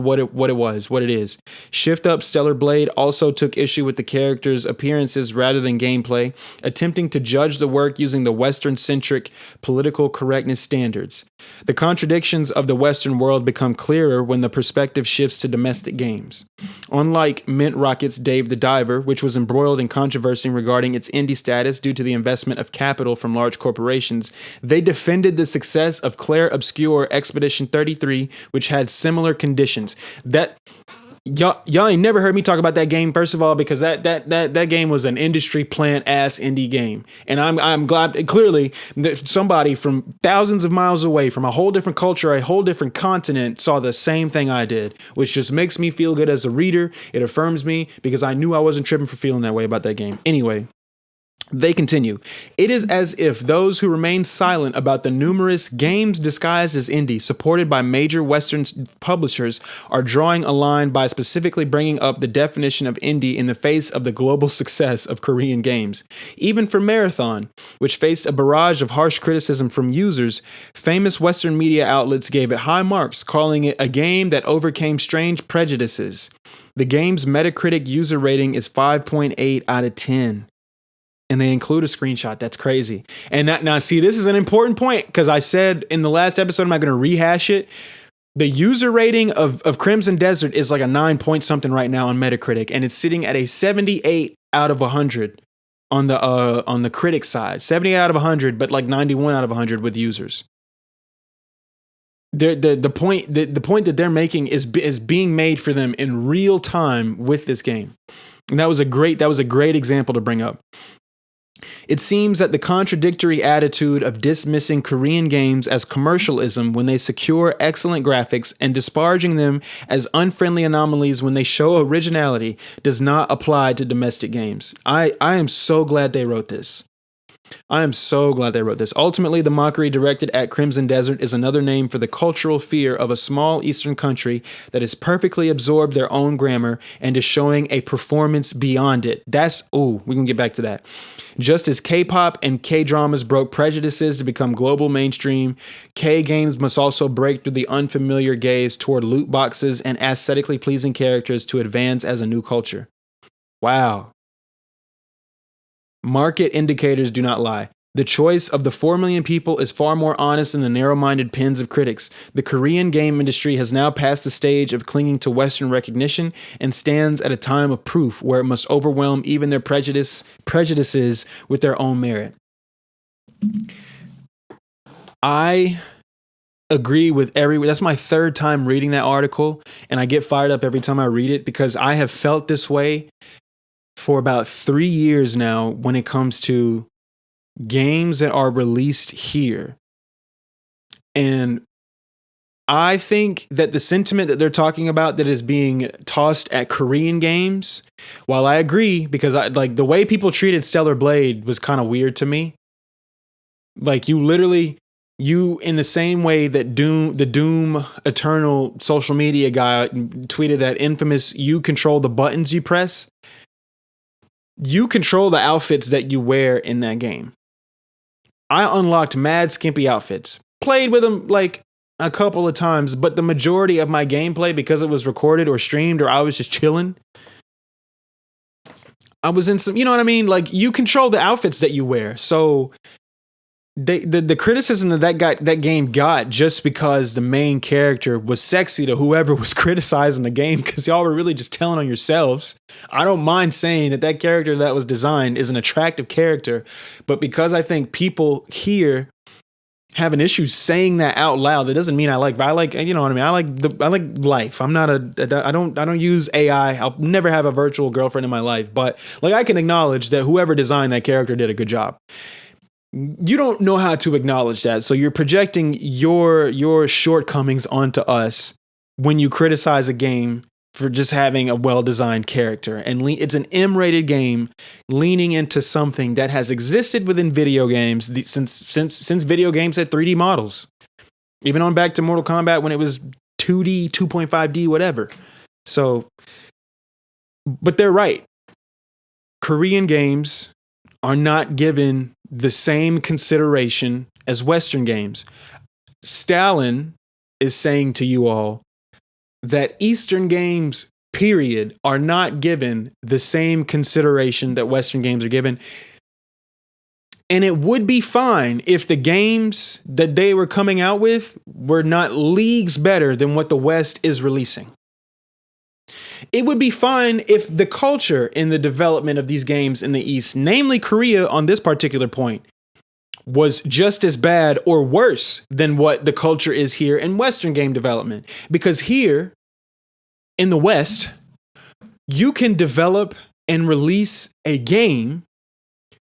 S1: what it is. Shift Up Stellar Blade also took issue with the characters' appearances rather than gameplay, attempting to judge the work using the Western-centric political correctness standards. The contradictions of the Western world become clearer when the perspective shifts to domestic games. Unlike Mint Rocket's Dave the Diver, which was embroiled in controversy regarding its indie status due to the investment of capital from large corporations, they defended the success of Claire Obscure Expedition 33, which had similar conditions. That y'all ain't never heard me talk about that game, first of all, because that game was an industry plant ass indie game. And I'm glad clearly that somebody from thousands of miles away, from a whole different culture, a whole different continent, saw the same thing I did, which just makes me feel good as a reader. It affirms me because I knew I wasn't tripping for feeling that way about that game. Anyway, they continue. It is as if those who remain silent about the numerous games disguised as indie, supported by major Western publishers, are drawing a line by specifically bringing up the definition of indie in the face of the global success of Korean games. Even for Marathon, which faced a barrage of harsh criticism from users, famous Western media outlets gave it high marks, calling it a game that overcame strange prejudices. The game's Metacritic user rating is 5.8 out of 10. And they include a screenshot. That's crazy. And now, see, this is an important point because I said in the last episode, I'm not going to rehash it. The user rating of Crimson Desert is like a 9 point something right now on Metacritic, and it's sitting at a 78 out of 100 on the critic side. 70 out of 100, but like 91 out of 100 with users. The point that they're making is being made for them in real time with this game. And that was a great example to bring up. It seems that the contradictory attitude of dismissing Korean games as commercialism when they secure excellent graphics and disparaging them as unfriendly anomalies when they show originality does not apply to domestic games. I am so glad they wrote this. I am so glad they wrote this. Ultimately, the mockery directed at Crimson Desert is another name for the cultural fear of a small eastern country that has perfectly absorbed their own grammar and is showing a performance beyond it. We can get back to that. Just as K-pop and K-dramas broke prejudices to become global mainstream, K-games must also break through the unfamiliar gaze toward loot boxes and aesthetically pleasing characters to advance as a new culture. Wow. Market indicators do not lie. The choice of the 4 million people is far more honest than the narrow-minded pens of critics. The Korean game industry has now passed the stage of clinging to Western recognition and stands at a time of proof where it must overwhelm even their prejudices with their own merit. I agree with that's my third time reading that article, and I get fired up every time I read it because I have felt this way for about 3 years now when it comes to games that are released here. And I think that the sentiment that they're talking about that is being tossed at Korean games, while I agree, because the way people treated Stellar Blade was kind of weird to me. Like you in the same way that the Doom Eternal social media guy tweeted that infamous, you control the buttons you press. You control the outfits that you wear in that game. I unlocked mad skimpy outfits, played with them like a couple of times, but the majority of my gameplay, because it was recorded or streamed or I was just chilling, I was in some, you know what I mean? Like you control the outfits that you wear. So the criticism that game got just because the main character was sexy to whoever was criticizing the game, because y'all were really just telling on yourselves. I don't mind saying that character that was designed is an attractive character, but because I think people here have an issue saying that out loud, that doesn't mean I like, you know what I mean? I like life. I don't use AI. I'll never have a virtual girlfriend in my life, but like I can acknowledge that whoever designed that character did a good job. You don't know how to acknowledge that. So you're projecting your shortcomings onto us when you criticize a game for just having a well-designed character. And it's an M-rated game leaning into something that has existed within video games since video games had 3D models. Even on back to Mortal Kombat when it was 2D, 2.5D, whatever. So, but they're right. Korean games are not given the same consideration as Western games. Stalin is saying to you all that Eastern games, period, are not given the same consideration that Western games are given. And it would be fine if the games that they were coming out with were not leagues better than what the West is releasing. It would be fine if the culture in the development of these games in the East, namely Korea on this particular point, was just as bad or worse than what the culture is here in Western game development. Because here in the West, you can develop and release a game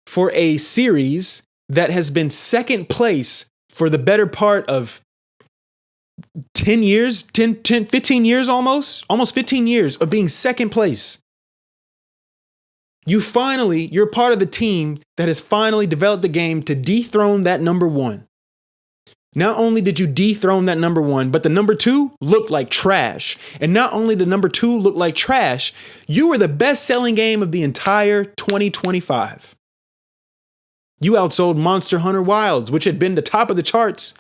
S1: for a series that has been second place for the better part of 10 years, 15 years almost 15 years of being second place. You're part of the team that has finally developed the game to dethrone that number one. Not only did you dethrone that number one, but the number two looked like trash. And not only did number two look like trash, you were the best selling game of the entire 2025. You outsold Monster Hunter Wilds, which had been the top of the charts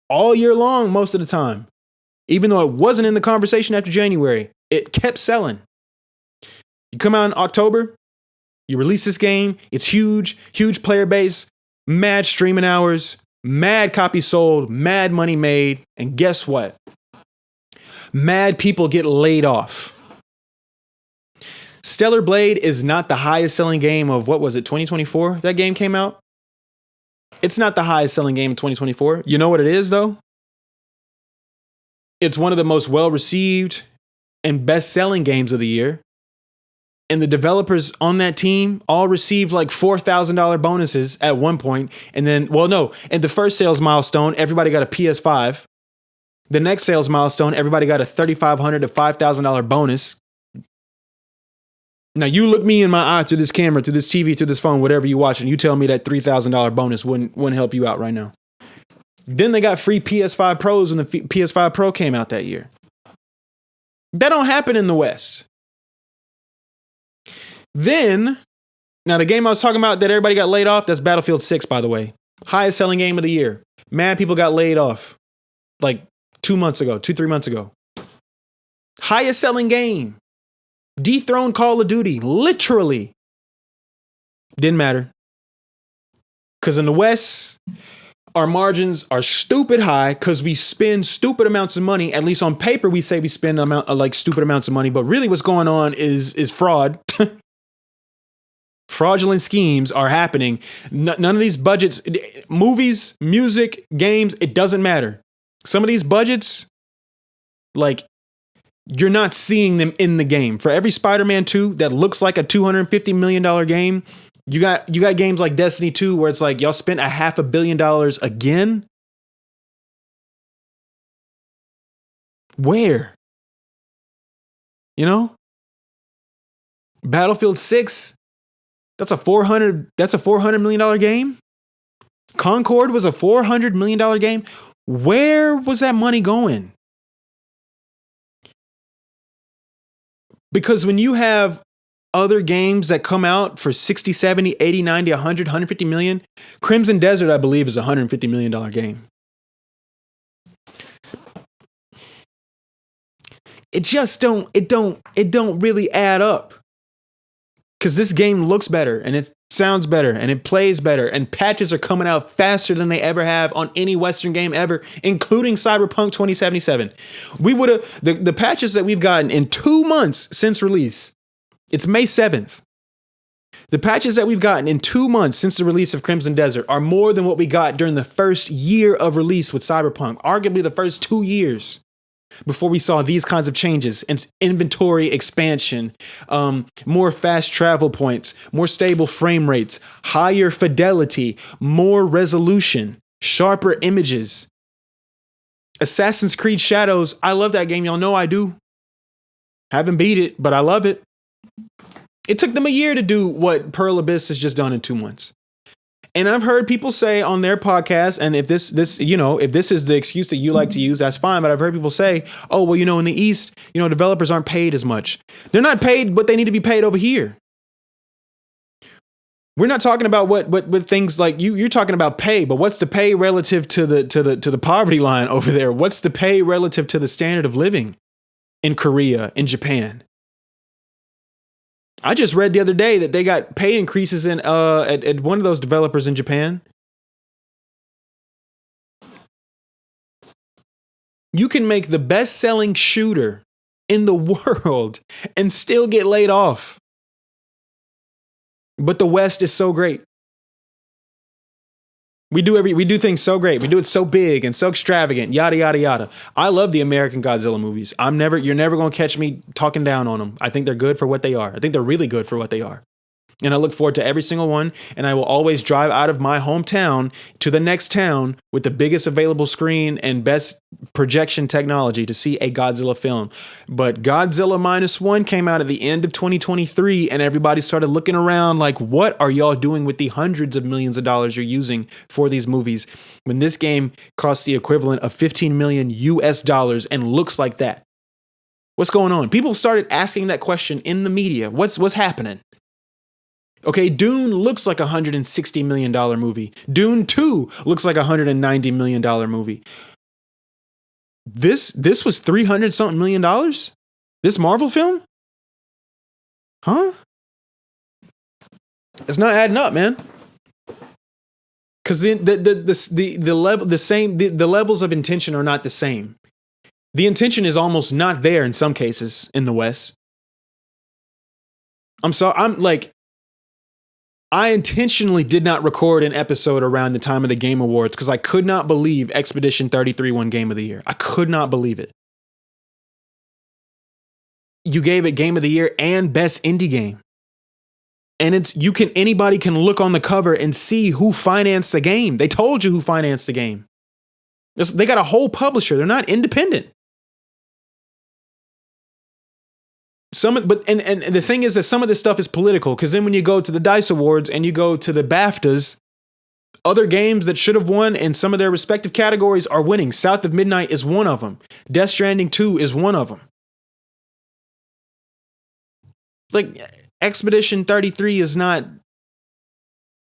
S1: all year long most of the time. Even though it wasn't in the conversation after January, it kept selling. You come out in October, you release this game, it's huge player base, mad streaming hours, mad copies sold, mad money made, and guess what? Mad people get laid off. Stellar Blade is not the highest selling game of, 2024 that game came out? It's not the highest selling game in 2024. You know what it is, though? It's one of the most well-received and best-selling games of the year. And the developers on that team all received like $4,000 bonuses at one point. And then, and the first sales milestone, everybody got a PS5. The next sales milestone, everybody got a $3,500 to $5,000 bonus. Now you look me in my eye through this camera, through this TV, through this phone, whatever you watch, and you tell me that $3,000 bonus wouldn't help you out right now. Then they got free PS5 Pros when the PS5 Pro came out that year. That don't happen in the West. Then, now the game I was talking about that everybody got laid off, that's Battlefield 6, by the way. Highest selling game of the year. Mad people got laid off like 3 months ago. Highest selling game. Dethroned Call of Duty. Literally. Didn't matter. Because in the West, our margins are stupid high because we spend stupid amounts of money. At least on paper, we say we spend stupid amounts of money. But really what's going on is fraud. Fraudulent schemes are happening. None of these budgets, movies, music, games, it doesn't matter. Some of these budgets, like, you're not seeing them in the game. For every Spider-Man 2 that looks like a $250 million game, you got games like Destiny 2 where it's like y'all spent $500 million again. Where? You know? Battlefield 6, that's a $400 million game. Concord was a $400 million game. Where was that money going? Because when you have other games that come out for 60, 70, 80, 90, 100, 150 million, Crimson Desert, I believe, is a $150 million game. It just don't really add up. Because this game looks better and it sounds better and it plays better and patches are coming out faster than they ever have on any Western game ever, including Cyberpunk 2077. We would have the patches that we've gotten in 2 months since release. It's May 7th. The patches that we've gotten in 2 months since the release of Crimson Desert are more than what we got during the first year of release with Cyberpunk, arguably the first 2 years. Before we saw these kinds of changes and inventory expansion, more fast travel points, more stable frame rates, higher fidelity, more resolution, sharper images. Assassin's Creed Shadows, I love that game. Y'all know I do. Haven't beat it, but I love it. It took them a year to do what Pearl Abyss has just done in 2 months. And I've heard people say on their podcast, and if this is the excuse that you like to use, that's fine. But I've heard people say, oh, well, in the East, developers aren't paid as much. They're not paid what they need to be paid over here. We're not talking about what things like you're talking about pay, but what's the pay relative to the poverty line over there? What's the pay relative to the standard of living in Korea, in Japan? I just read the other day that they got pay increases at one of those developers in Japan. You can make the best-selling shooter in the world and still get laid off. But the West is so great. We do things so great. We do it so big and so extravagant, yada, yada, yada. I love the American Godzilla movies. You're never going to catch me talking down on them. I think they're good for what they are. I think they're really good for what they are. And I look forward to every single one. And I will always drive out of my hometown to the next town with the biggest available screen and best projection technology to see a Godzilla film. But Godzilla -1 came out at the end of 2023 and everybody started looking around like, what are y'all doing with the hundreds of millions of dollars you're using for these movies when this game costs the equivalent of 15 million US dollars and looks like that? What's going on? People started asking that question in the media. What's happening? Okay, Dune looks like a $160 million movie. Dune 2 looks like a $190 million movie. This was $300-something million? This Marvel film? Huh? It's not adding up, man. Because the levels of intention are not the same. The intention is almost not there in some cases in the West. I intentionally did not record an episode around the time of the Game Awards because I could not believe Expedition 33 won Game of the Year. I could not believe it. You gave it Game of the Year and Best Indie Game. And anybody can look on the cover and see who financed the game. They told you who financed the game. They got a whole publisher. They're not independent. and the thing is that some of this stuff is political, because then when you go to the DICE Awards and you go to the BAFTAs, other games that should have won in some of their respective categories are winning. South of Midnight is one of them. Death Stranding 2 is one of them. Like, Expedition 33 is not.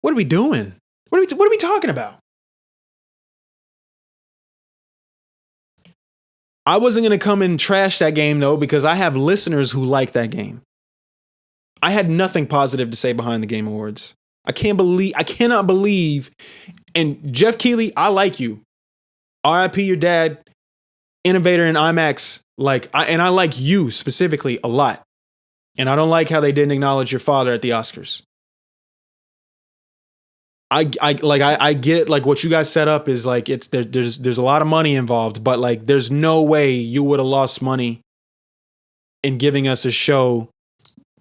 S1: What are we doing? What are we talking about? I wasn't going to come and trash that game, though, because I have listeners who like that game. I had nothing positive to say behind the Game Awards. I cannot believe, and Jeff Keighley, I like you. RIP your dad, innovator in IMAX. I like you specifically a lot. And I don't like how they didn't acknowledge your father at the Oscars. I get like what you guys set up is like there's a lot of money involved, but like there's no way you would have lost money in giving us a show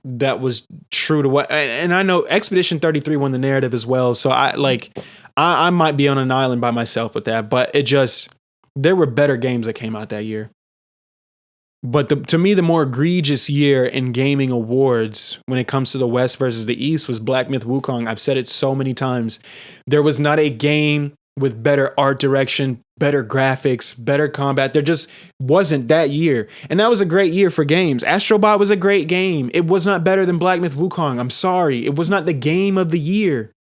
S1: that was true to what. And I know Expedition 33 won the narrative as well, so I might be on an island by myself with that, but there were better games that came out that year. But to me, the more egregious year in gaming awards when it comes to the West versus the East was Black Myth Wukong. I've said it so many times. There was not a game with better art direction, better graphics, better combat. There just wasn't that year. And that was a great year for games. Astrobot was a great game. It was not better than Black Myth Wukong. I'm sorry. It was not the game of the year.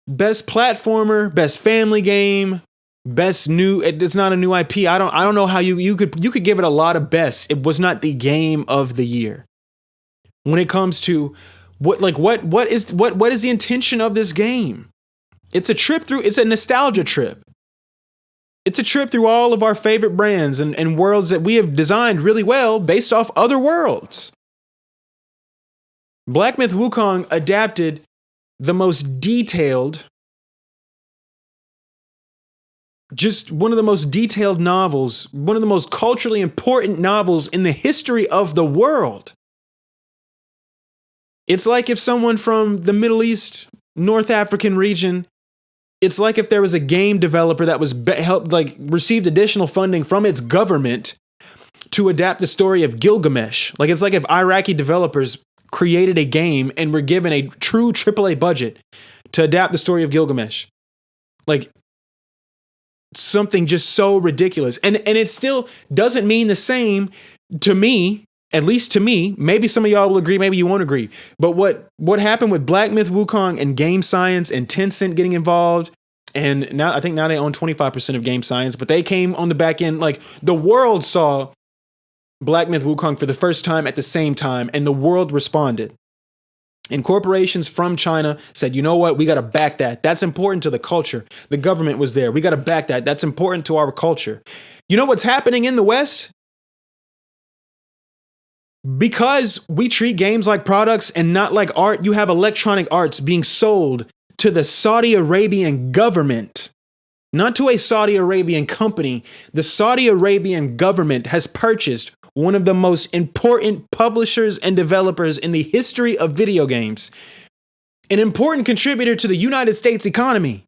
S1: Best platformer, best family game, best new. It's not a new IP. I don't know how you could give it a lot of best. It was not the game of the year. When it comes to what is the intention of this game? It's a nostalgia trip. It's a trip through all of our favorite brands and worlds that we have designed really well based off other worlds. Black Myth Wukong adapted the most detailed, just one of the most detailed novels, one of the most culturally important novels in the history of the world. It's like if someone from the Middle East, North African region, it's like if there was a game developer that was received additional funding from its government to adapt the story of Gilgamesh. Like, it's like if Iraqi developers created a game and were given a true AAA budget to adapt the story of Gilgamesh. Like, something just so ridiculous. And it still doesn't mean the same to me, at least to me. Maybe some of y'all will agree, maybe you won't agree. But what happened with Black Myth Wukong and Game Science and Tencent getting involved, and now I think they own 25% of Game Science, but they came on the back end. Like, the world saw Black Myth Wukong for the first time at the same time, and the world responded. And corporations from China said, you know what? We got to back that. That's important to the culture. The government was there. We got to back that. That's important to our culture. You know what's happening in the West? Because we treat games like products and not like art, you have electronic arts being sold to the Saudi Arabian government, not to a Saudi Arabian company. The Saudi Arabian government has purchased one of the most important publishers and developers in the history of video games, an important contributor to the United States economy.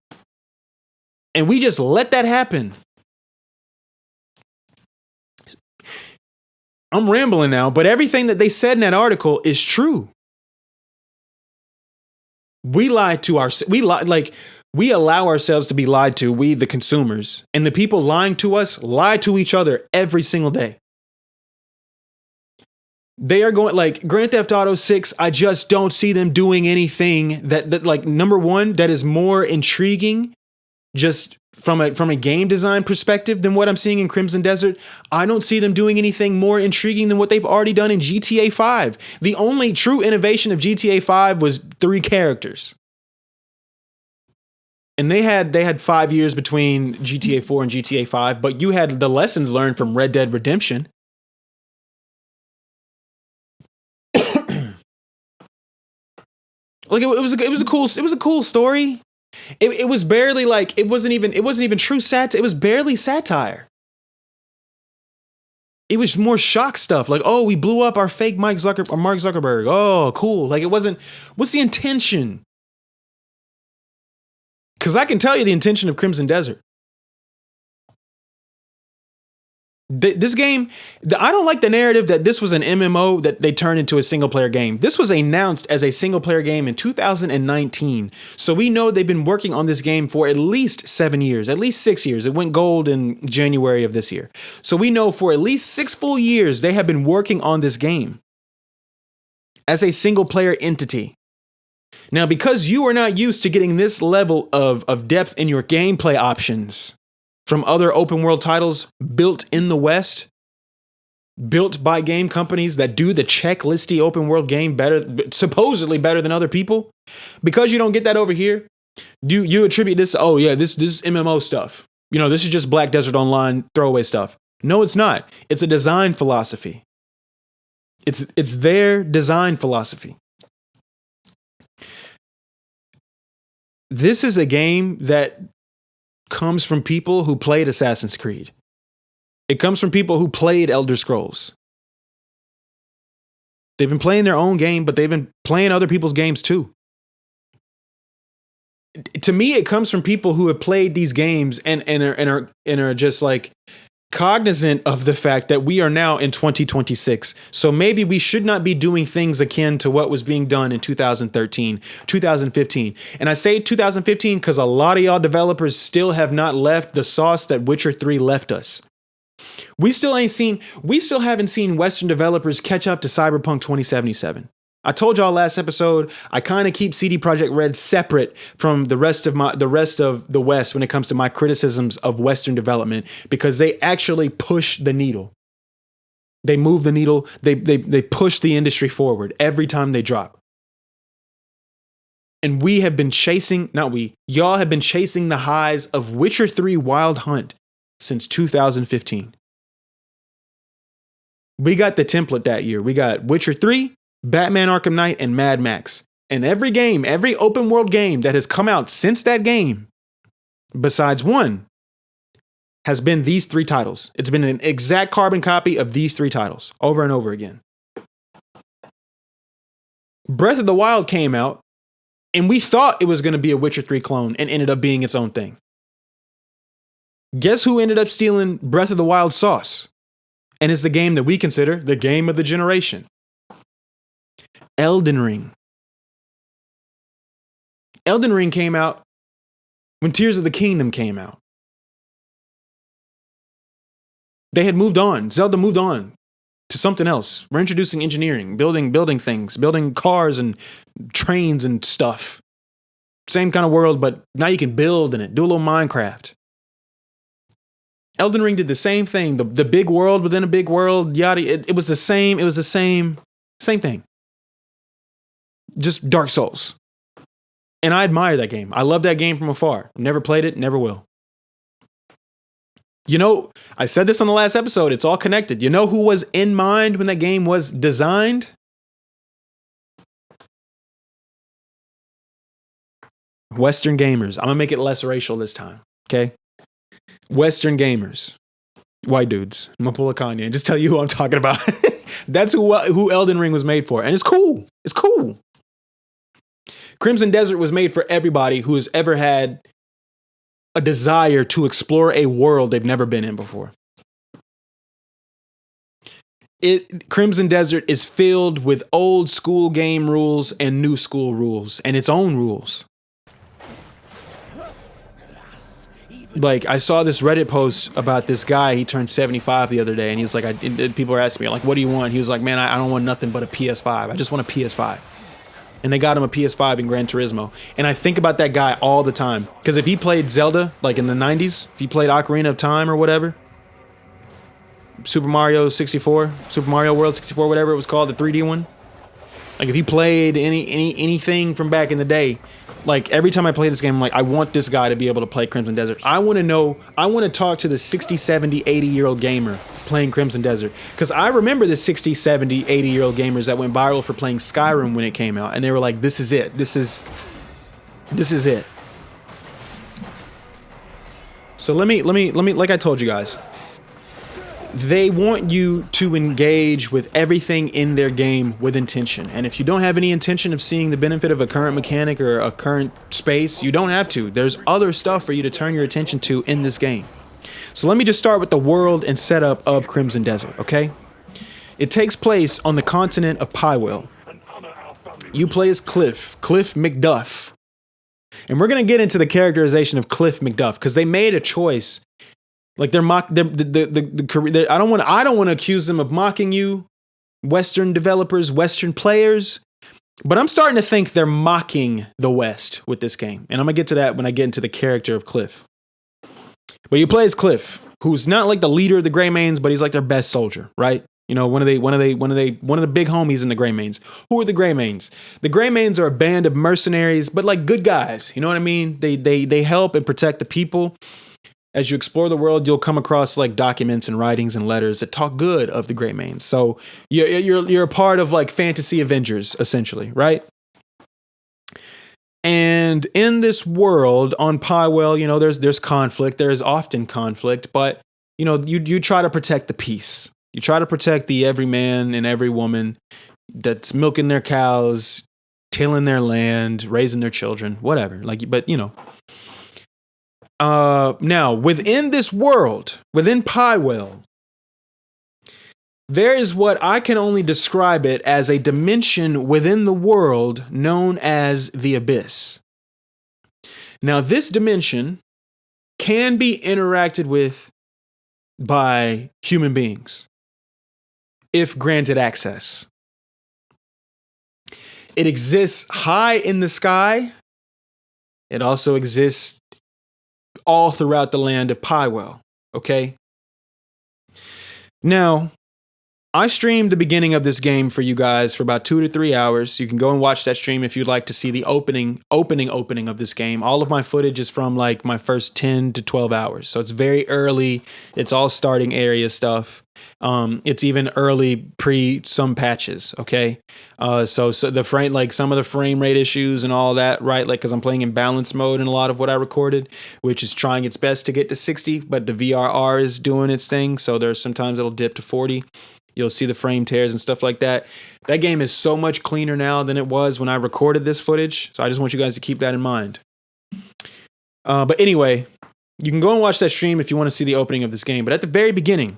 S1: And we just let that happen. I'm rambling now, but everything that they said in that article is true. We lie to we allow ourselves to be lied to, we the consumers, and the people lying to us lie to each other every single day. They are going, like, Grand Theft Auto 6, I just don't see them doing anything that like, number one, that is more intriguing just from a game design perspective than what I'm seeing in Crimson Desert. I don't see them doing anything more intriguing than what they've already done in GTA 5. The only true innovation of GTA 5 was 3 characters. And they had 5 years between GTA 4 and GTA 5, but you had the lessons learned from Red Dead Redemption. Like, it was a cool story. It was barely like, it wasn't even true satire. It was barely satire. It was more shock stuff. Like, oh, we blew up our fake Mark Zuckerberg. Oh, cool. Like, it wasn't, what's the intention? Because I can tell you the intention of Crimson Desert. This game, I don't like the narrative that this was an MMO that they turned into a single player game. This was announced as a single player game in 2019. So we know they've been working on this game for at least 7 years, at least 6 years. It went gold in January of this year. So we know for at least 6 full years, they have been working on this game as a single player entity. Now, because you are not used to getting this level of depth in your gameplay options from other open world titles built in the West, built by game companies that do the checklisty open world game better, supposedly better than other people, because you don't get that over here, you attribute this, oh yeah, this MMO stuff. You know, this is just Black Desert Online throwaway stuff. No, it's not. It's a design philosophy. It's their design philosophy. This is a game that comes from people who played Assassin's Creed. It comes from people who played Elder Scrolls. They've been playing their own game, but they've been playing other people's games too. To me, it comes from people who have played these games and are just like cognizant of the fact that we are now in 2026. So maybe we should not be doing things akin to what was being done in 2013, 2015. And I say 2015 because a lot of y'all developers still have not left the sauce that Witcher 3 left us. We still haven't seen Western developers catch up to Cyberpunk 2077. I told y'all last episode, I kind of keep CD Projekt Red separate from the rest of the West when it comes to my criticisms of Western development, because they actually push the needle. They move the needle. They push the industry forward every time they drop. And we have been y'all have been chasing the highs of Witcher 3 Wild Hunt since 2015. We got the template that year. We got Witcher 3, Batman Arkham Knight, and Mad Max. And every open world game that has come out since that game, besides one, has been these 3 titles. It's been an exact carbon copy of these 3 titles over and over again. Breath of the Wild came out, and we thought it was going to be a Witcher 3 clone and ended up being its own thing. Guess who ended up stealing Breath of the Wild sauce? And it's the game that we consider the game of the generation. Elden Ring. Elden Ring came out when Tears of the Kingdom came out. They had moved on. Zelda moved on to something else. We're introducing engineering, building things, building cars and trains and stuff. Same kind of world, but now you can build in it. Do a little Minecraft. Elden Ring did the same thing. The big world within a big world, yada. It was the same. It was the same thing. Just Dark Souls. And I admire that game. I love that game from afar. Never played it, never will. You know, I said this on the last episode. It's all connected. You know who was in mind when that game was designed? Western gamers. I'm going to make it less racial this time. Okay? Western gamers. White dudes. I'm going to pull a Kanye and just tell you who I'm talking about. That's who Elden Ring was made for. And it's cool. It's cool. Crimson Desert was made for everybody who has ever had a desire to explore a world they've never been in before. Crimson Desert is filled with old school game rules and new school rules and its own rules. Like, I saw this Reddit post about this guy. He turned 75 the other day, and he was like, people are asking me, like, what do you want? He was like, man, I don't want nothing but a PS5. I just want a PS5. And they got him a PS5 in Gran Turismo. And I think about that guy all the time. Because if he played Zelda, like in the 90s, if he played Ocarina of Time or whatever, Super Mario 64, Super Mario World 64, whatever it was called, the 3D one. Like if he played anything from back in the day, like every time I play this game, I'm like, I want this guy to be able to play Crimson Desert. I want to talk to the 60, 70, 80-year-old gamer playing Crimson Desert. Because I remember the 60, 70, 80-year-old gamers that went viral for playing Skyrim when it came out. And they were like, this is it. This is it. So let me, like I told you guys, they want you to engage with everything in their game with intention. And if you don't have any intention of seeing the benefit of a current mechanic or a current space, you don't have to. There's other stuff for you to turn your attention to in this game. So let me just start with the world and setup of Crimson Desert, okay? It takes place on the continent of Pywell. You play as Cliff McDuff. And we're going to get into the characterization of Cliff McDuff because they made a choice. Like I don't want to accuse them of mocking you, Western developers, Western players, but I'm starting to think they're mocking the West with this game. And I'm going to get to that when I get into the character of Cliff. But you play as Cliff, who's not like the leader of the Greymanes, but he's like their best soldier, right? You know, one of the big homies in the Greymanes. Who are the Greymanes? The Greymanes are a band of mercenaries, but like good guys. You know what I mean? They help and protect the people. As you explore the world, you'll come across like documents and writings and letters that talk good of the Greymanes. So you're a part of like fantasy Avengers, essentially, right? And in this world on Pywell, you know, there's conflict. There is often conflict, but you know, you try to protect the peace. You try to protect the every man and every woman that's milking their cows, tilling their land, raising their children, whatever. Like, but you know. Now within this world, within Pywell, there is what I can only describe it as a dimension within the world known as the Abyss. Now, this dimension can be interacted with by human beings if granted access. It exists high in the sky. It also exists all throughout the land of Pywell, okay? Now, I streamed the beginning of this game for you guys for about 2 to 3 hours. You can go and watch that stream if you'd like to see the opening of this game. All of my footage is from like my first 10 to 12 hours. So it's very early. It's all starting area stuff. It's even early pre some patches. Okay. So the frame, like some of the frame rate issues and all that, right? Like, cause I'm playing in balance mode in a lot of what I recorded, which is trying its best to get to 60, but the VRR is doing its thing. So there's sometimes it'll dip to 40. You'll see the frame tears and stuff like that. That game is so much cleaner now than it was when I recorded this footage. So I just want you guys to keep that in mind. But anyway, you can go and watch that stream if you want to see the opening of this game. But at the very beginning,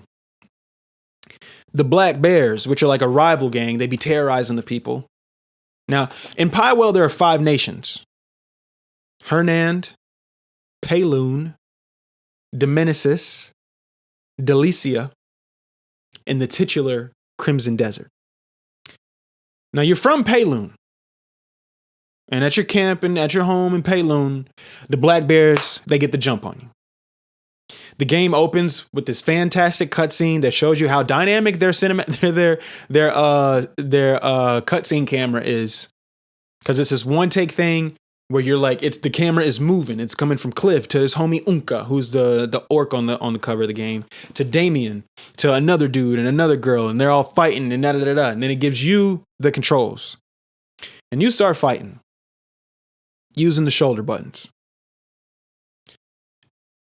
S1: the Black Bears, which are like a rival gang, they be terrorizing the people. Now, in Pywell, there are 5 nations. Hernand, Payloon, Domenicis, Delicia, and the titular Crimson Desert. Now, you're from Payloon. And at your camp and at your home in Payloon, the Black Bears, they get the jump on you. The game opens with this fantastic cutscene that shows you how dynamic their cutscene camera is. Because it's this one take thing where you're like, the camera is moving. It's coming from Cliff to his homie Unka, who's the orc on the cover of the game, to Damien, to another dude and another girl, and they're all fighting and da-da-da-da. And then it gives you the controls. And you start fighting using the shoulder buttons.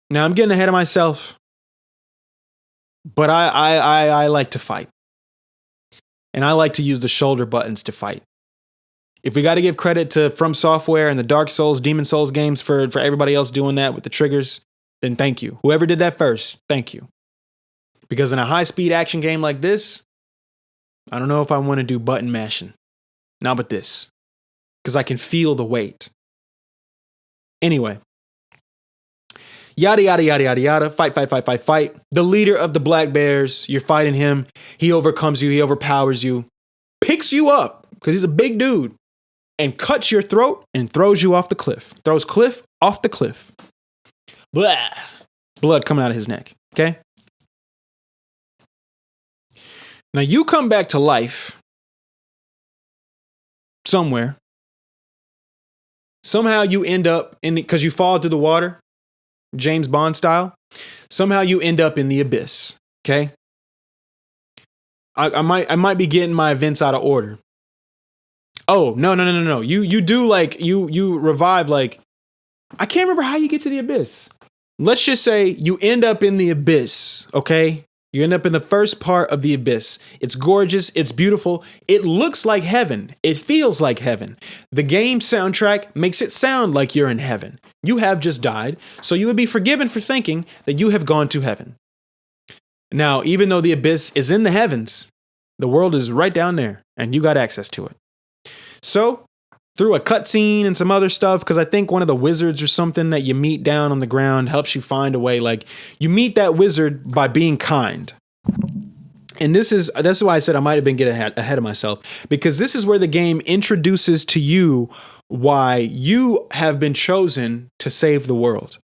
S1: Now I'm getting ahead of myself, but I like to fight. And I like to use the shoulder buttons to fight. If we got to give credit to From Software and the Dark Souls, Demon Souls games for everybody else doing that with the triggers, then thank you. Whoever did that first, thank you. Because in a high-speed action game like this, I don't know if I want to do button mashing. Not with this. Because I can feel the weight. Anyway. Yada, yada, yada, yada, yada. Fight. The leader of the Black Bears, you're fighting him. He overcomes you. He overpowers you. Picks you up, because he's a big dude. And cuts your throat and throws you off the cliff. Throws Cliff off the cliff. Blah. Blood coming out of his neck. Okay? Now you come back to life somewhere. Somehow you end up because you fall through the water, James Bond style. Somehow you end up in the abyss. Okay? I might be getting my events out of order. Oh, no. You do like, you revive like, I can't remember how you get to the abyss. Let's just say you end up in the abyss, okay? You end up in the first part of the abyss. It's gorgeous. It's beautiful. It looks like heaven. It feels like heaven. The game soundtrack makes it sound like you're in heaven. You have just died, so you would be forgiven for thinking that you have gone to heaven. Now, even though the abyss is in the heavens, the world is right down there, and you got access to it. So, through a cutscene and some other stuff, because I think one of the wizards or something that you meet down on the ground helps you find a way. Like, you meet that wizard by being kind. And that's why I said I might have been getting ahead of myself, because this is where the game introduces to you why you have been chosen to save the world.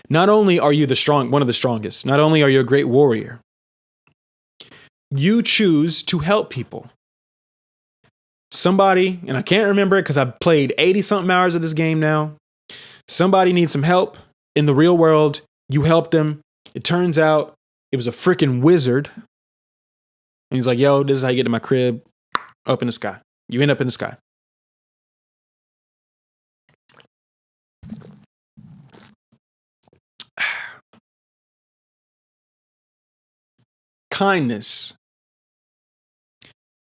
S1: Not only are you one of the strongest, not only are you a great warrior, you choose to help people. Somebody, and I can't remember it because I've played 80-something hours of this game now. Somebody needs some help in the real world. You help them. It turns out it was a freaking wizard. And he's like, yo, this is how you get to my crib. Up in the sky. You end up in the sky. Kindness.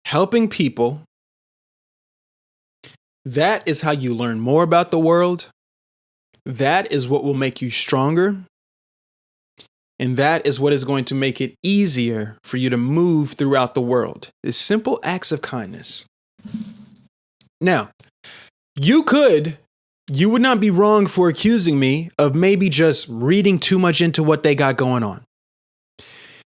S1: Helping people. That is how you learn more about the world. That is what will make you stronger. And that is what is going to make it easier for you to move throughout the world. It's simple acts of kindness. Now, you would not be wrong for accusing me of maybe just reading too much into what they got going on.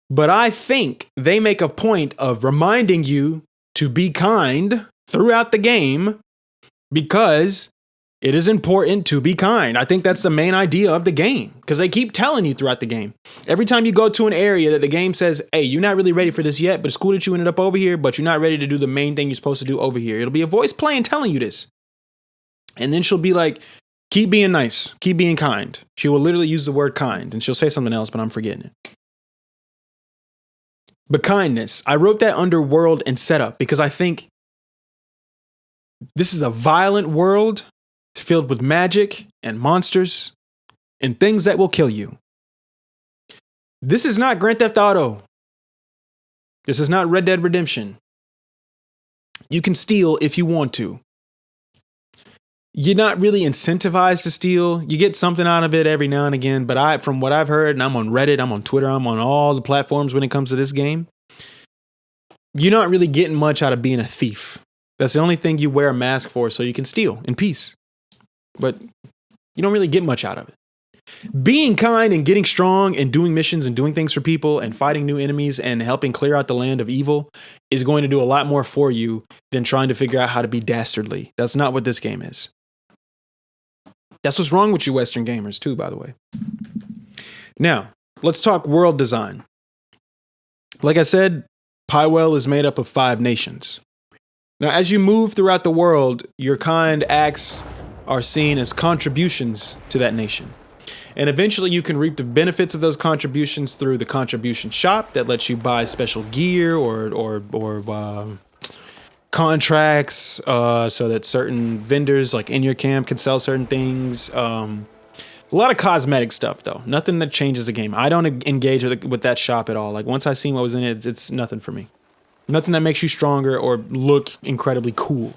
S1: But I think they make a point of reminding you to be kind throughout the game, because it is important to be kind. I think that's the main idea of the game, because they keep telling you throughout the game. Every time you go to an area that the game says, hey, you're not really ready for this yet, but it's cool that you ended up over here, but you're not ready to do the main thing you're supposed to do over here. It'll be a voice playing telling you this. And then she'll be like, keep being nice, keep being kind. She will literally use the word kind, and she'll say something else, but I'm forgetting it. But kindness, I wrote that under world and setup because I think this is a violent world filled with magic and monsters and things that will kill you. This is not Grand Theft Auto. This is not Red Dead Redemption. You can steal if you want to. You're not really incentivized to steal. You get something out of it every now and again. But from what I've heard, and I'm on Reddit, I'm on Twitter, I'm on all the platforms when it comes to this game, you're not really getting much out of being a thief. That's the only thing you wear a mask for, so you can steal in peace. But you don't really get much out of it. Being kind and getting strong and doing missions and doing things for people and fighting new enemies and helping clear out the land of evil is going to do a lot more for you than trying to figure out how to be dastardly. That's not what this game is. That's what's wrong with you Western gamers too, by the way. Now, let's talk world design. Like I said, Pywell is made up of 5 nations. Now, as you move throughout the world, your kind acts are seen as contributions to that nation. And eventually you can reap the benefits of those contributions through the contribution shop that lets you buy special gear or contracts so that certain vendors like in your camp can sell certain things. A lot of cosmetic stuff, though. Nothing that changes the game. I don't engage with that shop at all. Like, once I seen what was in it, it's nothing for me. Nothing that makes you stronger or look incredibly cool.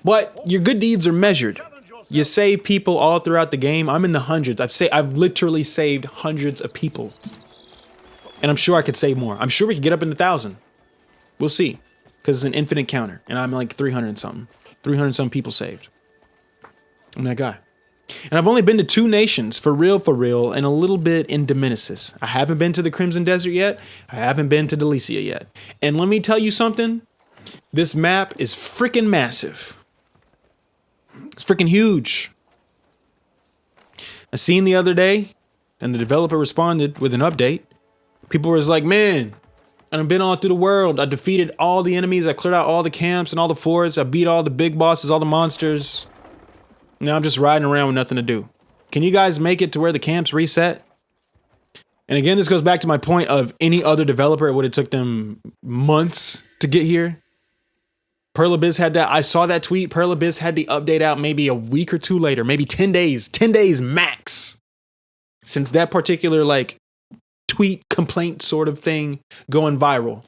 S1: But your good deeds are measured. You save people all throughout the game. I'm in the hundreds. I've literally saved hundreds of people. And I'm sure I could save more. I'm sure we could get up in the 1,000. We'll see. Because it's an infinite counter. And I'm like 300 and something. 300 and some people saved. I'm that guy. And I've only been to 2 nations, for real, and a little bit in Dominicis. I haven't been to the Crimson Desert yet. I haven't been to Delicia yet. And let me tell you something. This map is freaking massive. It's freaking huge. I seen the other day, and the developer responded with an update. People was like, man, I've been all through the world. I defeated all the enemies. I cleared out all the camps and all the forts. I beat all the big bosses, all the monsters. Now I'm just riding around with nothing to do. Can you guys make it to where the camps reset? And again, this goes back to my point of any other developer, it would have took them months to get here. Pearl Abyss had that. I saw that tweet. Pearl Abyss had the update out maybe a week or 2 later, maybe 10 days. 10 days max. since that particular like tweet complaint sort of thing going viral.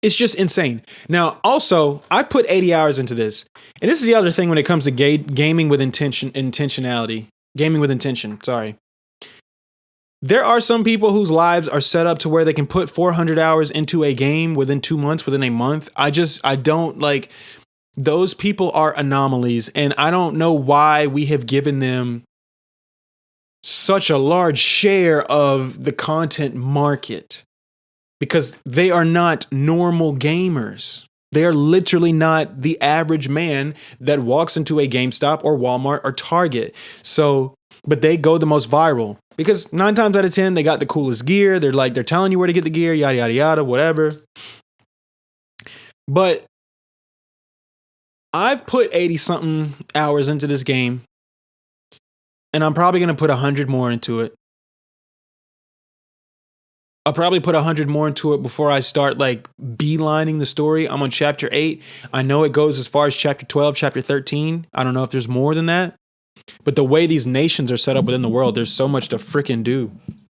S1: It's just insane. Now, also, I put 80 hours into this. And this is the other thing when it comes to gaming with intentionality. Gaming with intention, sorry. There are some people whose lives are set up to where they can put 400 hours into a game within 2 months, within a month. I don't like, those people are anomalies. And I don't know why we have given them such a large share of the content market. Because they are not normal gamers. They are literally not the average man that walks into a GameStop or Walmart or Target. So, but they go the most viral because 9 times out of 10, they got the coolest gear. They're telling you where to get the gear, yada, yada, yada, whatever. But I've put 80 something hours into this game and I'm probably going to put 100 more into it. I'll probably put 100 more into it before I start like beelining the story. I'm on chapter 8. I know it goes as far as chapter 12, chapter 13. I don't know if there's more than that. But the way these nations are set up within the world, there's so much to freaking do.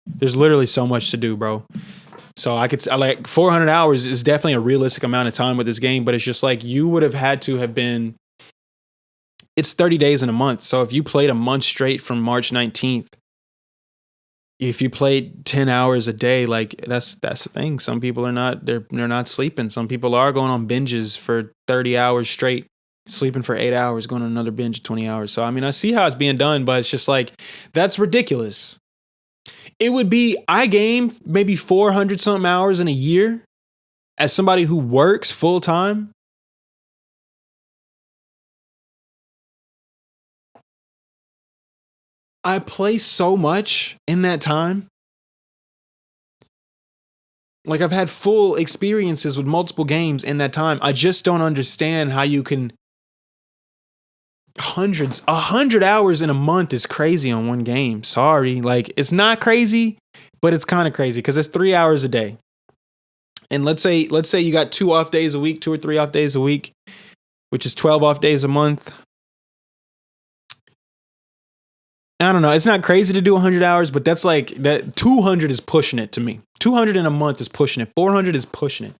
S1: There's literally so much to do, bro. So I like 400 hours is definitely a realistic amount of time with this game, but it's just like you would have had to have been, it's 30 days in a month. So if you played a month straight from March 19th, if you played 10 hours a day, like that's the thing. Some people are not, they're not sleeping. Some people are going on binges for 30 hours straight, sleeping for 8 hours, going on another binge of 20 hours. So, I mean, I see how it's being done, but it's just like, that's ridiculous. It would be, I game maybe 400 something hours in a year as somebody who works full time. I play so much in that time. Like I've had full experiences with multiple games in that time. I just don't understand how you can 100 hours in a month is crazy on one game. Sorry. Like it's not crazy, but it's kind of crazy because it's 3 hours a day. And let's say you got 2 off days a week, 2 or 3 off days a week, which is 12 off days a month. I don't know. It's not crazy to do 100 hours, but that's like that 200 is pushing it to me. 200 in a month is pushing it. 400 is pushing it.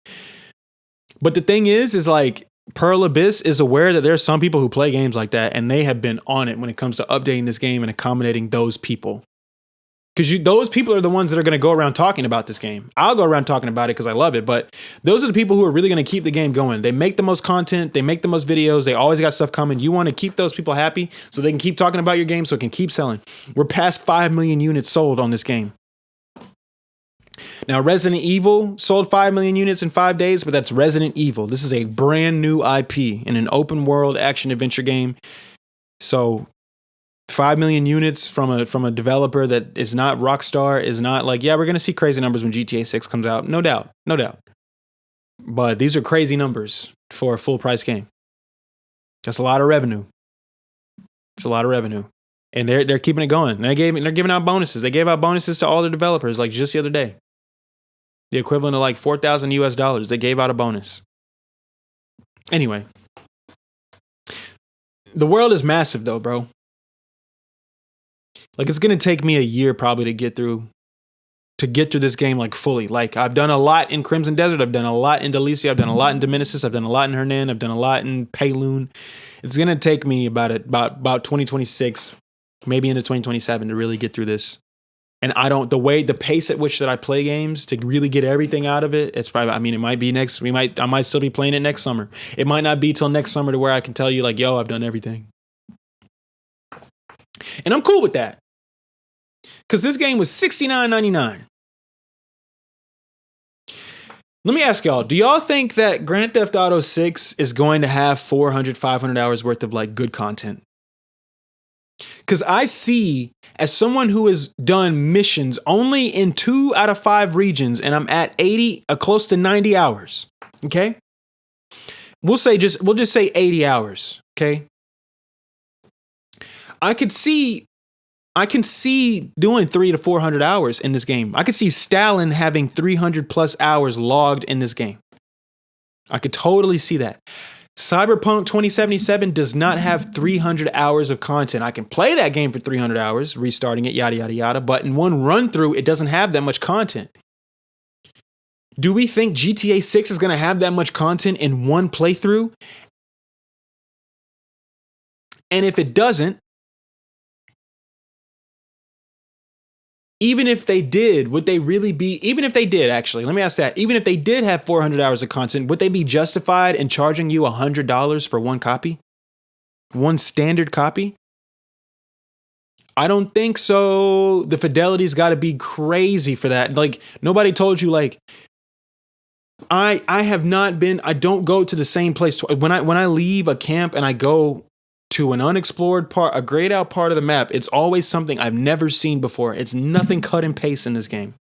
S1: But the thing is like Pearl Abyss is aware that there are some people who play games like that and they have been on it when it comes to updating this game and accommodating those people. Because those people are the ones that are going to go around talking about this game. I'll go around talking about it because I love it. But those are the people who are really going to keep the game going. They make the most content. They make the most videos. They always got stuff coming. You want to keep those people happy so they can keep talking about your game so it can keep selling. We're past 5 million units sold on this game. Now, Resident Evil sold 5 million units in 5 days, but that's Resident Evil. This is a brand new IP in an open world action adventure game. So 5 million units from a developer that is not Rockstar is not like, yeah, we're going to see crazy numbers when GTA 6 comes out. No doubt. No doubt. But these are crazy numbers for a full price game. That's a lot of revenue. It's a lot of revenue. And they're keeping it going. They're giving out bonuses. They gave out bonuses to all the developers like just the other day. The equivalent of like $4,000 US. They gave out a bonus. Anyway. The world is massive though, bro. Like it's going to take me a year probably to get through this game like fully. Like I've done a lot in Crimson Desert. I've done a lot in Delicia. I've done a lot in Dominicus. I've done a lot in Hernan. I've done a lot in Payloon. It's going to take me about 2026, maybe into 2027 to really get through this. And the pace at which that I play games to really get everything out of it, it's probably, I mean, it might be I might still be playing it next summer. It might not be till next summer to where I can tell you like, yo, I've done everything. And I'm cool with that. Because this game was $69.99. Let me ask y'all, do y'all think that Grand Theft Auto 6 is going to have 400, 500 hours worth of like good content? Because I see, as someone who has done missions only in 2 out of 5 regions, and I'm at close to 90 hours. Okay? We'll just say 80 hours. Okay? I can see doing 300 to 400 hours in this game. I could see Stalin having 300 plus hours logged in this game. I could totally see that. Cyberpunk 2077 does not have 300 hours of content. I can play that game for 300 hours, restarting it, yada, yada, yada. But in one run through, it doesn't have that much content. Do we think GTA 6 is going to have that much content in one playthrough? And if it doesn't, even if they did, would they really be, even if they did, actually, let me ask that, even if they did have 400 hours of content, would they be justified in charging you $100 for one copy? One standard copy? I don't think so. The fidelity's got to be crazy for that. Like, nobody told you, like, I have not been, I don't go to the same place. When I leave a camp and I go to an unexplored part, a grayed out part of the map, it's always something I've never seen before. It's nothing cut and paste in this game.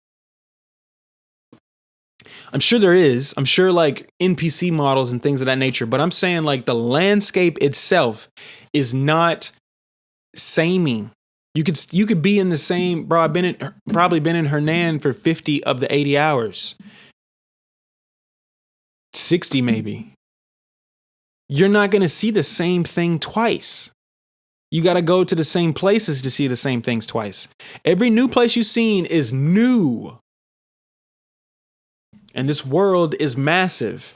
S1: I'm sure there is. I'm sure like NPC models and things of that nature, but I'm saying like the landscape itself is not saming. You could be in the same, bro, probably been in Hernan for 50 of the 80 hours. 60 maybe. You're not going to see the same thing twice. You got to go to the same places to see the same things twice. Every new place you've seen is new. And this world is massive.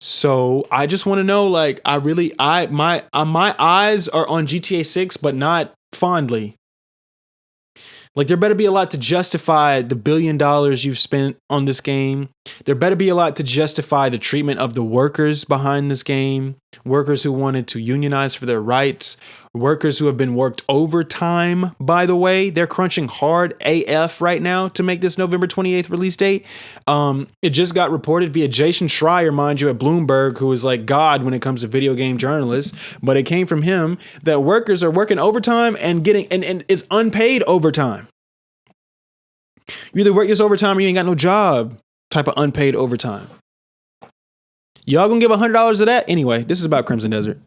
S1: So I just want to know, like, my eyes are on GTA 6, but not fondly. Like, there better be a lot to justify the $1 billion you've spent on this game. There better be a lot to justify the treatment of the workers behind this game. Workers who wanted to unionize for their rights. Workers who have been worked overtime, by the way. They're crunching hard AF right now to make this November 28th release date. It just got reported via Jason Schreier, mind you, at Bloomberg, who is like God when it comes to video game journalists. But it came from him that workers are working overtime and getting, and it's unpaid overtime. You either work this overtime or you ain't got no job type of unpaid overtime. Y'all gonna give $100 of that? Anyway, this is about Crimson Desert.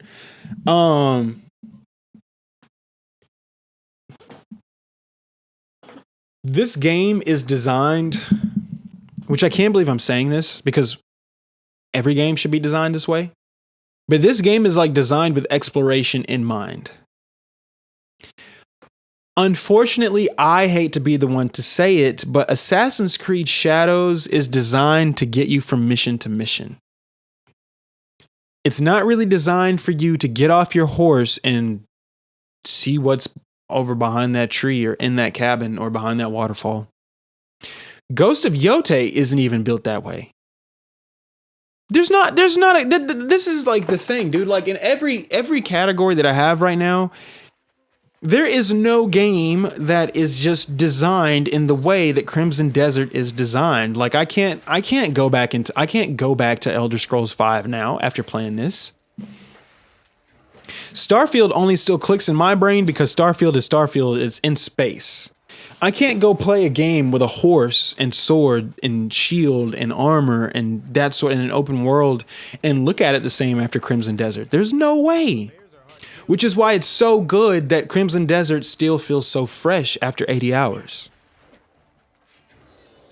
S1: This game is designed, which I can't believe I'm saying this because every game should be designed this way. But this game is like designed with exploration in mind. Unfortunately, I hate to be the one to say it, but Assassin's Creed Shadows is designed to get you from mission to mission. It's not really designed for you to get off your horse and see what's over behind that tree or in that cabin or behind that waterfall. Ghost of Yote isn't even built that way. This is like the thing, dude. Like in every category that I have right now, there is no game that is just designed in the way that Crimson Desert is designed. Like I can't go back to Elder Scrolls V now after playing this. Starfield only still clicks in my brain because Starfield is Starfield. It's in space. I can't go play a game with a horse and sword and shield and armor and that sort in an open world and look at it the same after Crimson Desert. There's no way. Which is why it's so good that Crimson Desert still feels so fresh after 80 hours.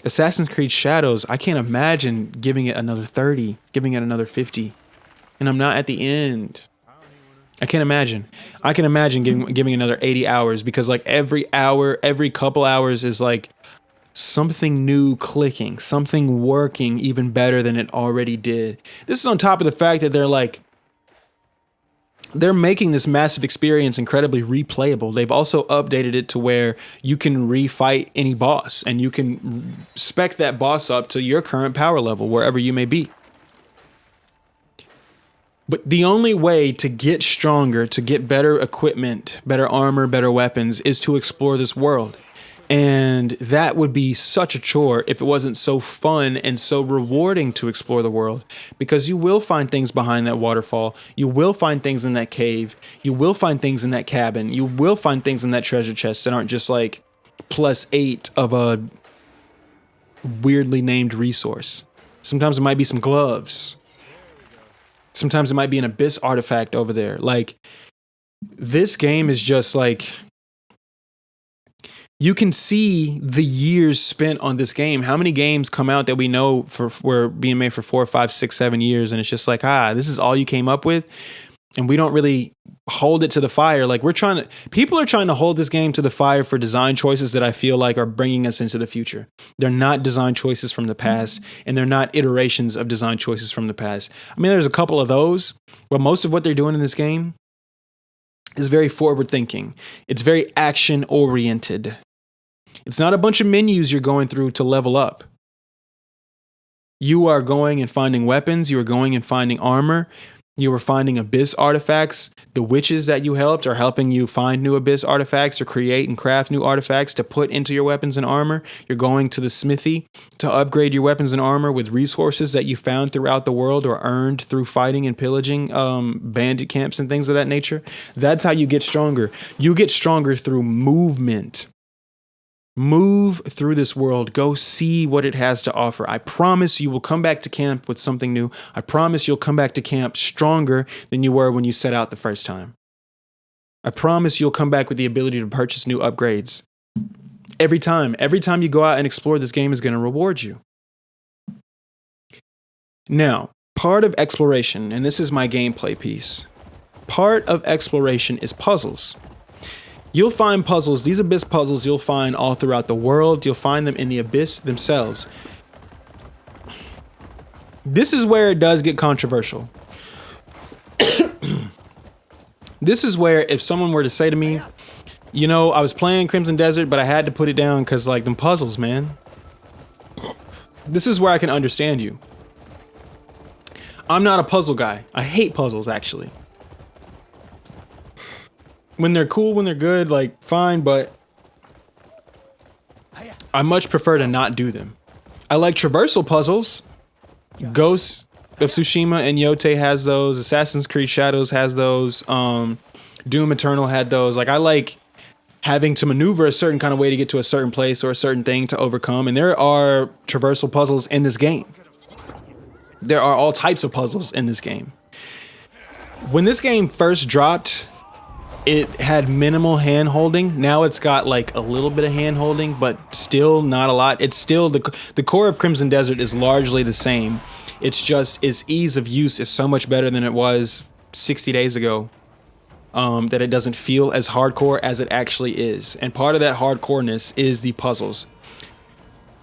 S1: Assassin's Creed Shadows, I can't imagine giving it another 30, giving it another 50. And I'm not at the end. I can't imagine. I can imagine giving another 80 hours because like every hour, every couple hours is like something new clicking, something working even better than it already did. This is on top of the fact that they're making this massive experience incredibly replayable. They've also updated it to where you can refight any boss and you can spec that boss up to your current power level wherever you may be. But the only way to get stronger, to get better equipment, better armor, better weapons is to explore this world. And that would be such a chore if it wasn't so fun and so rewarding to explore the world. Because you will find things behind that waterfall. You will find things in that cave. You will find things in that cabin. You will find things in that treasure chest that aren't just like +8 of a weirdly named resource. Sometimes it might be some gloves. Sometimes it might be an abyss artifact over there. Like, this game is just like, You can see the years spent on this game. How many games come out that we know were being made for 4, 5, 6, 7 years, and it's just like, this is all you came up with, and we don't really hold it to the fire. Like people are trying to hold this game to the fire for design choices that I feel like are bringing us into the future. They're not design choices from the past, and they're not iterations of design choices from the past. I mean, there's a couple of those, but most of what they're doing in this game is very forward thinking. It's very action oriented. It's not a bunch of menus you're going through to level up. You are going and finding weapons. You are going and finding armor. You are finding abyss artifacts. The witches that you helped are helping you find new abyss artifacts or create and craft new artifacts to put into your weapons and armor. You're going to the smithy to upgrade your weapons and armor with resources that you found throughout the world or earned through fighting and pillaging bandit camps and things of that nature. That's how you get stronger. You get stronger through movement. Move through this world. Go see what it has to offer. I promise you will come back to camp with something new. I promise you'll come back to camp stronger than you were when you set out the first time. I promise you'll come back with the ability to purchase new upgrades. Every time you go out and explore, this game is going to reward you. Now, part of exploration, and this is my gameplay piece, part of exploration is puzzles. You'll find puzzles, these abyss puzzles you'll find all throughout the world. You'll find them in the abyss themselves. This is where it does get controversial. This is where if someone were to say to me, you know, I was playing Crimson Desert, but I had to put it down because like them puzzles, man. This is where I can understand you. I'm not a puzzle guy. I hate puzzles, actually. When they're cool, when they're good, like, fine, but I much prefer to not do them. I like traversal puzzles. Ghost of Tsushima and Yote has those. Assassin's Creed Shadows has those. Doom Eternal had those. Like, I like having to maneuver a certain kind of way to get to a certain place or a certain thing to overcome. And there are traversal puzzles in this game. There are all types of puzzles in this game. When this game first dropped, it had minimal hand holding. Now it's got like a little bit of hand holding, but still not a lot. It's still the core of Crimson Desert is largely the same. It's just its ease of use is so much better than it was 60 days ago. That it doesn't feel as hardcore as it actually is. And part of that hardcoreness is the puzzles.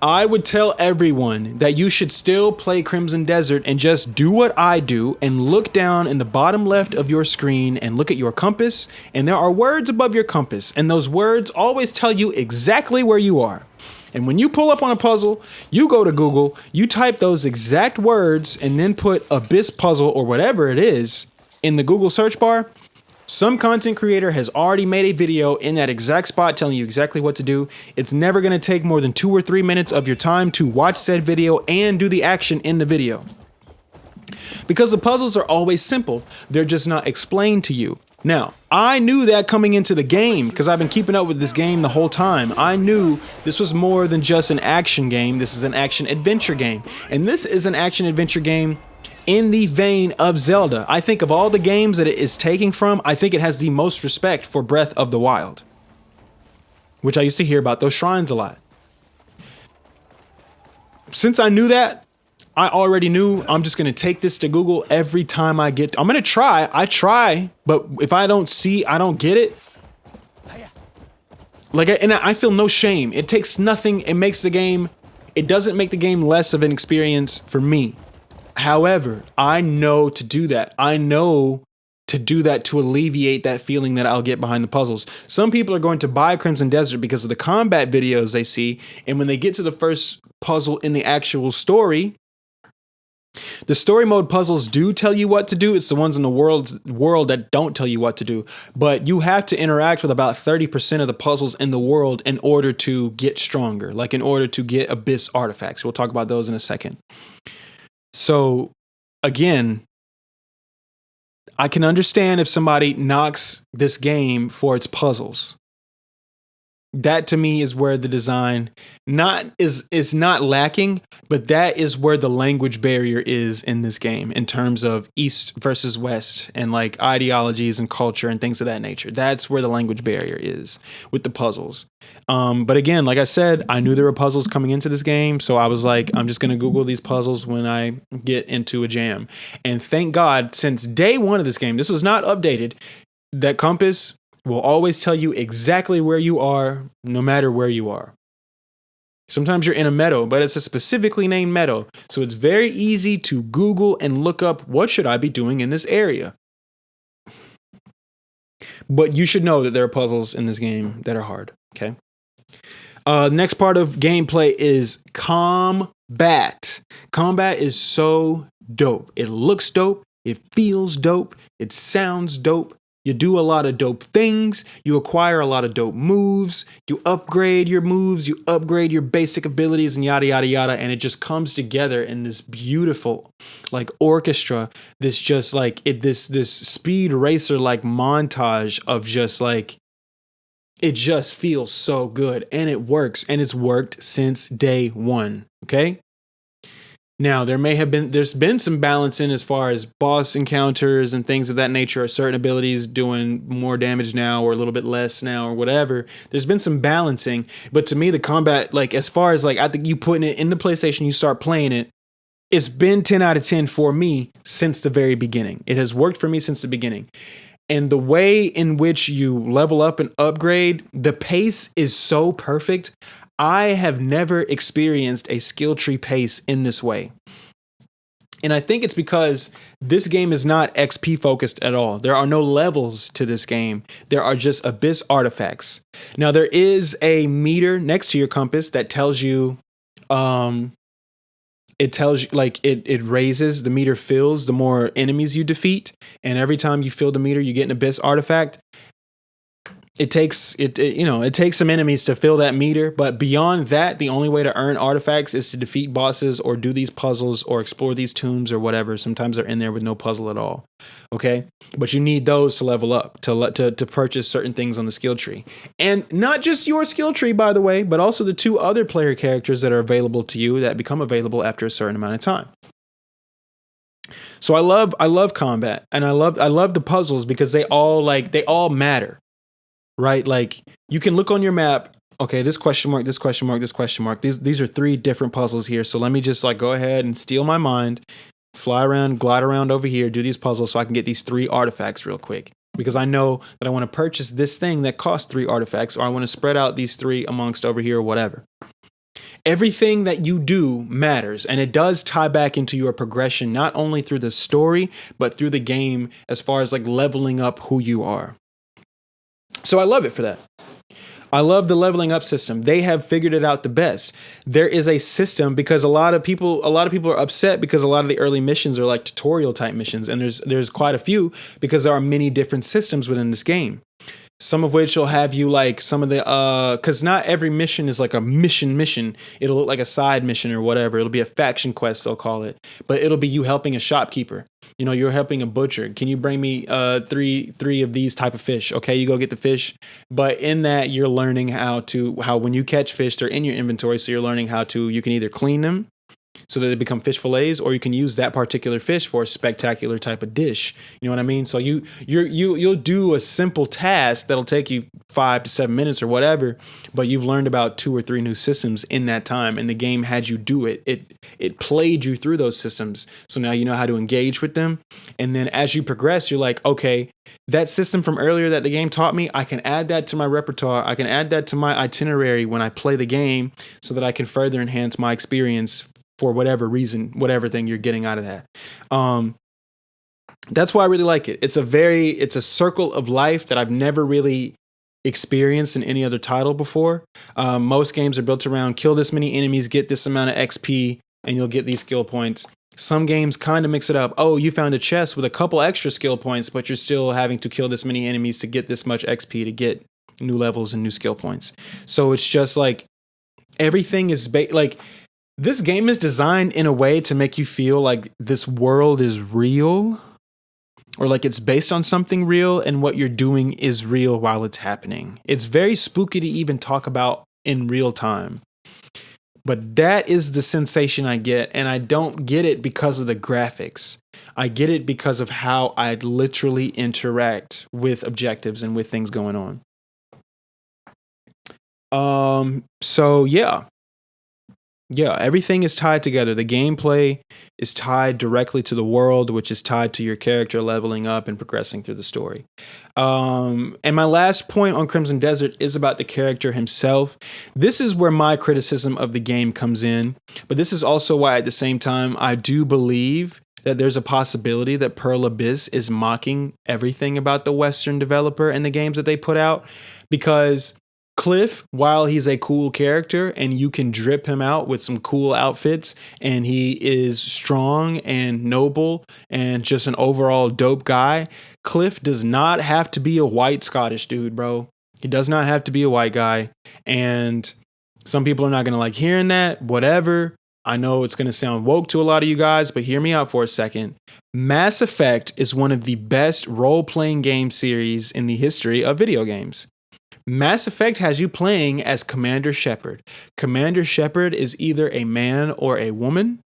S1: I would tell everyone that you should still play Crimson Desert and just do what I do and look down in the bottom left of your screen and look at your compass, and there are words above your compass, and those words always tell you exactly where you are. And when you pull up on a puzzle, you go to Google, you type those exact words, and then put Abyss Puzzle or whatever it is in the Google search bar. Some content creator has already made a video in that exact spot telling you exactly what to do. It's never going to take more than 2 or 3 minutes of your time to watch said video and do the action in the video. Because the puzzles are always simple, they're just not explained to you. Now, I knew that coming into the game because I've been keeping up with this game the whole time. I knew this was more than just an action game. This is an action adventure game. And this is an action adventure game in the vein of Zelda. I think of all the games that it is taking from, I think it has the most respect for Breath of the Wild, which I used to hear about those shrines a lot. Since I knew that, I already knew I'm just going to take this to Google every time I get. I'm going to try. I try, but if I don't get it. And I feel no shame. It takes nothing. It makes the game. It doesn't make the game less of an experience for me. However, I know to do that. I know to do that to alleviate that feeling that I'll get behind the puzzles. Some people are going to buy Crimson Desert because of the combat videos they see. And when they get to the first puzzle in the actual story, the story mode puzzles do tell you what to do. It's the ones in the world that don't tell you what to do. But you have to interact with about 30% of the puzzles in the world in order to get stronger, like in order to get abyss artifacts. We'll talk about those in a second. So, again, I can understand if somebody knocks this game for its puzzles. That to me is where the design is not lacking, but that is where the language barrier is in this game in terms of East versus West and like ideologies and culture and things of that nature. That's where the language barrier is with the puzzles. But again, like I said, I knew there were puzzles coming into this game, so I was like, I'm just gonna Google these puzzles when I get into a jam. And thank God, since day one of this game, this was not updated. That compass will always tell you exactly where you are, no matter where you are. Sometimes you're in a meadow, but it's a specifically named meadow. So it's very easy to Google and look up what should I be doing in this area. But you should know that there are puzzles in this game that are hard. Okay. Next part of gameplay is combat. Combat is so dope. It looks dope. It feels dope. It sounds dope. You do a lot of dope things. You acquire a lot of dope moves. You upgrade your moves. You upgrade your basic abilities and yada, yada, yada. And it just comes together in this beautiful like orchestra. This just like this speed racer like montage of just like, it just feels so good and it works, and it's worked since day one. Okay. Now, there's been some balancing as far as boss encounters and things of that nature, or certain abilities doing more damage now or a little bit less now or whatever. There's been some balancing, but to me, the combat, like as far as like, I think you putting it in the PlayStation, you start playing it, it's been 10 out of 10 for me since the very beginning. It has worked for me since the beginning. And the way in which you level up and upgrade, the pace is so perfect. I have never experienced a skill tree pace in this way. And I think it's because this game is not XP focused at all. There are no levels to this game. There are just abyss artifacts. Now, there is a meter next to your compass that tells you, it raises, the meter fills the more enemies you defeat. And every time you fill the meter, you get an abyss artifact. It takes some enemies to fill that meter, but beyond that, the only way to earn artifacts is to defeat bosses or do these puzzles or explore these tombs or whatever. Sometimes they're in there with no puzzle at all. Okay, but you need those to level up, to purchase certain things on the skill tree, and not just your skill tree, by the way, but also the two other player characters that are available to you that become available after a certain amount of time. So I love combat, and I love the puzzles because they all matter. Right? Like you can look on your map. Okay, this question mark, this question mark, this question mark. These are three different puzzles here. So let me just like go ahead and steal my mind, fly around, glide around over here, do these puzzles so I can get these three artifacts real quick. Because I know that I want to purchase this thing that costs three artifacts, or I want to spread out these three amongst over here or whatever. Everything that you do matters, and it does tie back into your progression, not only through the story, but through the game as far as like leveling up who you are. So I love it for that. I love the leveling up system. They have figured it out the best. There is a system because a lot of people are upset because a lot of the early missions are like tutorial type missions, and there's quite a few because there are many different systems within this game. Some of which will have you like some of the because not every mission is like a mission. It'll look like a side mission or whatever. It'll be a faction quest, they'll call it, but it'll be you helping a shopkeeper. You know, you're helping a butcher. Can you bring me three of these type of fish? Okay, you go get the fish. But in that, you're learning how when you catch fish, they're in your inventory. So you're learning you can either clean them so that they become fish fillets, or you can use that particular fish for a spectacular type of dish. You know what I mean? So you'll do a simple task that'll take you 5 to 7 minutes or whatever, but you've learned about 2 or 3 new systems in that time, and the game had you do it. It played you through those systems. So now you know how to engage with them. And then as you progress, you're like, okay, that system from earlier that the game taught me, I can add that to my repertoire. I can add that to my itinerary when I play the game so that I can further enhance my experience for whatever reason, whatever thing you're getting out of that. That's why I really like it. It's a circle of life that I've never really experienced in any other title before. Most games are built around kill this many enemies, get this amount of XP, and you'll get these skill points. Some games kind of mix it up. Oh, you found a chest with a couple extra skill points, but you're still having to kill this many enemies to get this much XP to get new levels and new skill points. So it's just like everything is like this game is designed in a way to make you feel like this world is real, or like it's based on something real and what you're doing is real while it's happening. It's very spooky to even talk about in real time. But that is the sensation I get, and I don't get it because of the graphics. I get it because of how I literally interact with objectives and with things going on. So yeah. Yeah, everything is tied together. The gameplay is tied directly to the world, which is tied to your character leveling up and progressing through the story. And my last point on Crimson Desert is about the character himself. This is where my criticism of the game comes in, but this is also why at the same time I do believe that there's a possibility that Pearl Abyss is mocking everything about the Western developer and the games that they put out, because Cliff, while he's a cool character and you can drip him out with some cool outfits and he is strong and noble and just an overall dope guy, Cliff does not have to be a white Scottish dude, bro. He does not have to be a white guy. And some people are not going to like hearing that, whatever. I know it's going to sound woke to a lot of you guys, but hear me out for a second. Mass Effect is one of the best role-playing game series in the history of video games. Mass Effect has you playing as Commander Shepard. Commander Shepard is either a man or a woman.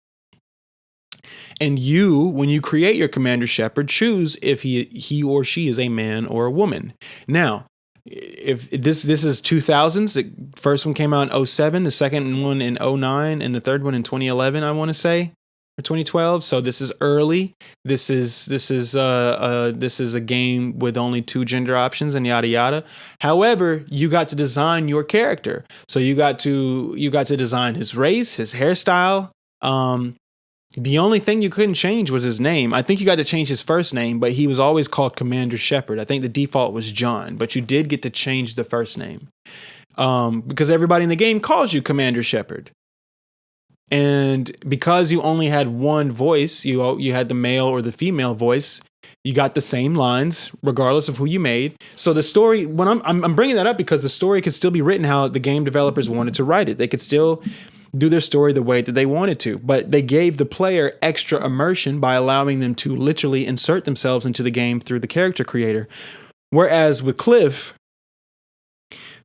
S1: And you, when you create your Commander Shepard, choose if he or she is a man or a woman. Now, if this is 2000s, the first one came out in 07, the second one in 09, and the third one in 2011, I want to say. Or 2012, so this is early. This is a game with only 2 gender options and yada yada. However, you got to design your character, so you got to design his race, his hairstyle. The only thing you couldn't change was his name. I think you got to change his first name, but he was always called Commander Shepard. I think the default was John, but you did get to change the first name because everybody in the game calls you Commander Shepard. And because you only had one voice, you had the male or the female voice, you got the same lines regardless of who you made. So the story, when I'm bringing that up because the story could still be written how the game developers wanted to write it. They could still do their story the way that they wanted to, but they gave the player extra immersion by allowing them to literally insert themselves into the game through the character creator. Whereas with Cliff,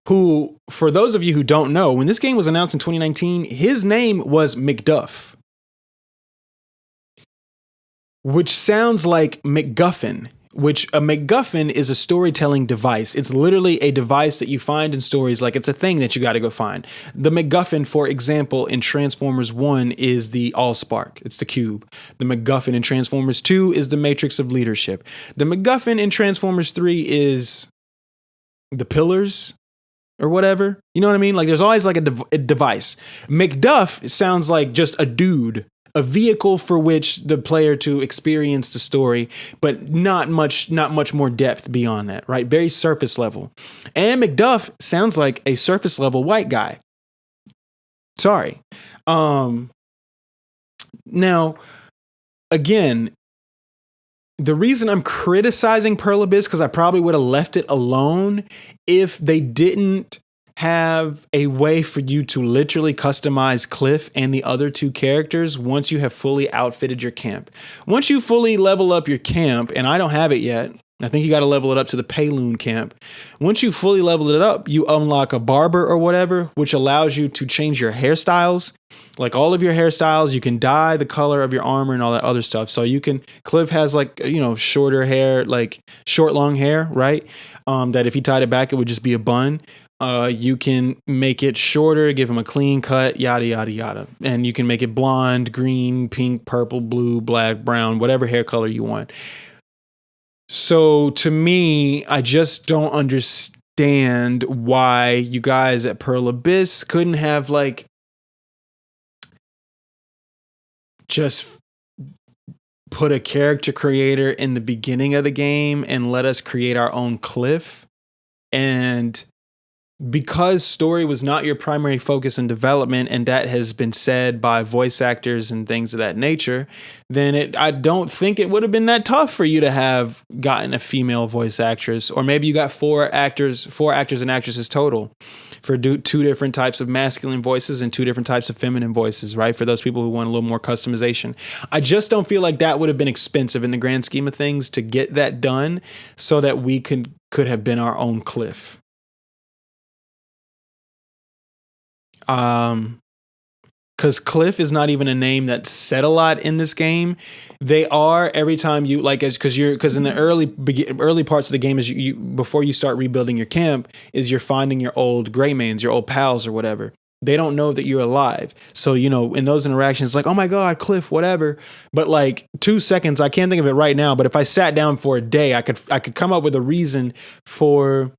S1: who, for those of you who don't know, when this game was announced in 2019, his name was McDuff, which sounds like MacGuffin, which a MacGuffin is a storytelling device. It's literally a device that you find in stories, like it's a thing that you got to go find. The MacGuffin, for example, in Transformers 1 is the Allspark. It's the cube. The MacGuffin in Transformers 2 is the Matrix of Leadership. The MacGuffin in Transformers 3 is the pillars or whatever. You know what I mean? Like there's always like a device. McDuff sounds like just a dude, a vehicle for which the player to experience the story, but not much more depth beyond that, right? Very surface level. And McDuff sounds like a surface level white guy. Sorry. Now, again, the reason I'm criticizing Pearl Abyss, because I probably would have left it alone if they didn't have a way for you to literally customize Cliff and the other 2 characters once you have fully outfitted your camp. Once you fully level up your camp, and I don't have it yet, I think you got to level it up to the Payloon camp. Once you fully level it up, you unlock a barber or whatever, which allows you to change your hairstyles. Like all of your hairstyles, you can dye the color of your armor and all that other stuff. So you can, Cliff has like, shorter hair, like short, long hair, right? That if he tied it back, it would just be a bun. You can make it shorter, give him a clean cut, yada, yada, yada. And you can make it blonde, green, pink, purple, blue, black, brown, whatever hair color you want. So to me, I just don't understand why you guys at Pearl Abyss couldn't have like just put a character creator in the beginning of the game and let us create our own Cliff and because story was not your primary focus in development, and that has been said by voice actors and things of that nature, then I don't think it would have been that tough for you to have gotten a female voice actress, or maybe you got four actors and actresses total for two different types of masculine voices and two different types of feminine voices, right? For those people who want a little more customization. I just don't feel like that would have been expensive in the grand scheme of things to get that done, so that we could have been our own Cliff. Because Cliff is not even a name that's said a lot in this game. They are every time you like, because in the early parts of the game, is you before you start rebuilding your camp, is you're finding your old Greymanes, your old pals or whatever. They don't know that you're alive. So, in those interactions, it's like, oh my God, Cliff, whatever. But like 2 seconds, I can't think of it right now. But if I sat down for a day, I could come up with a reason for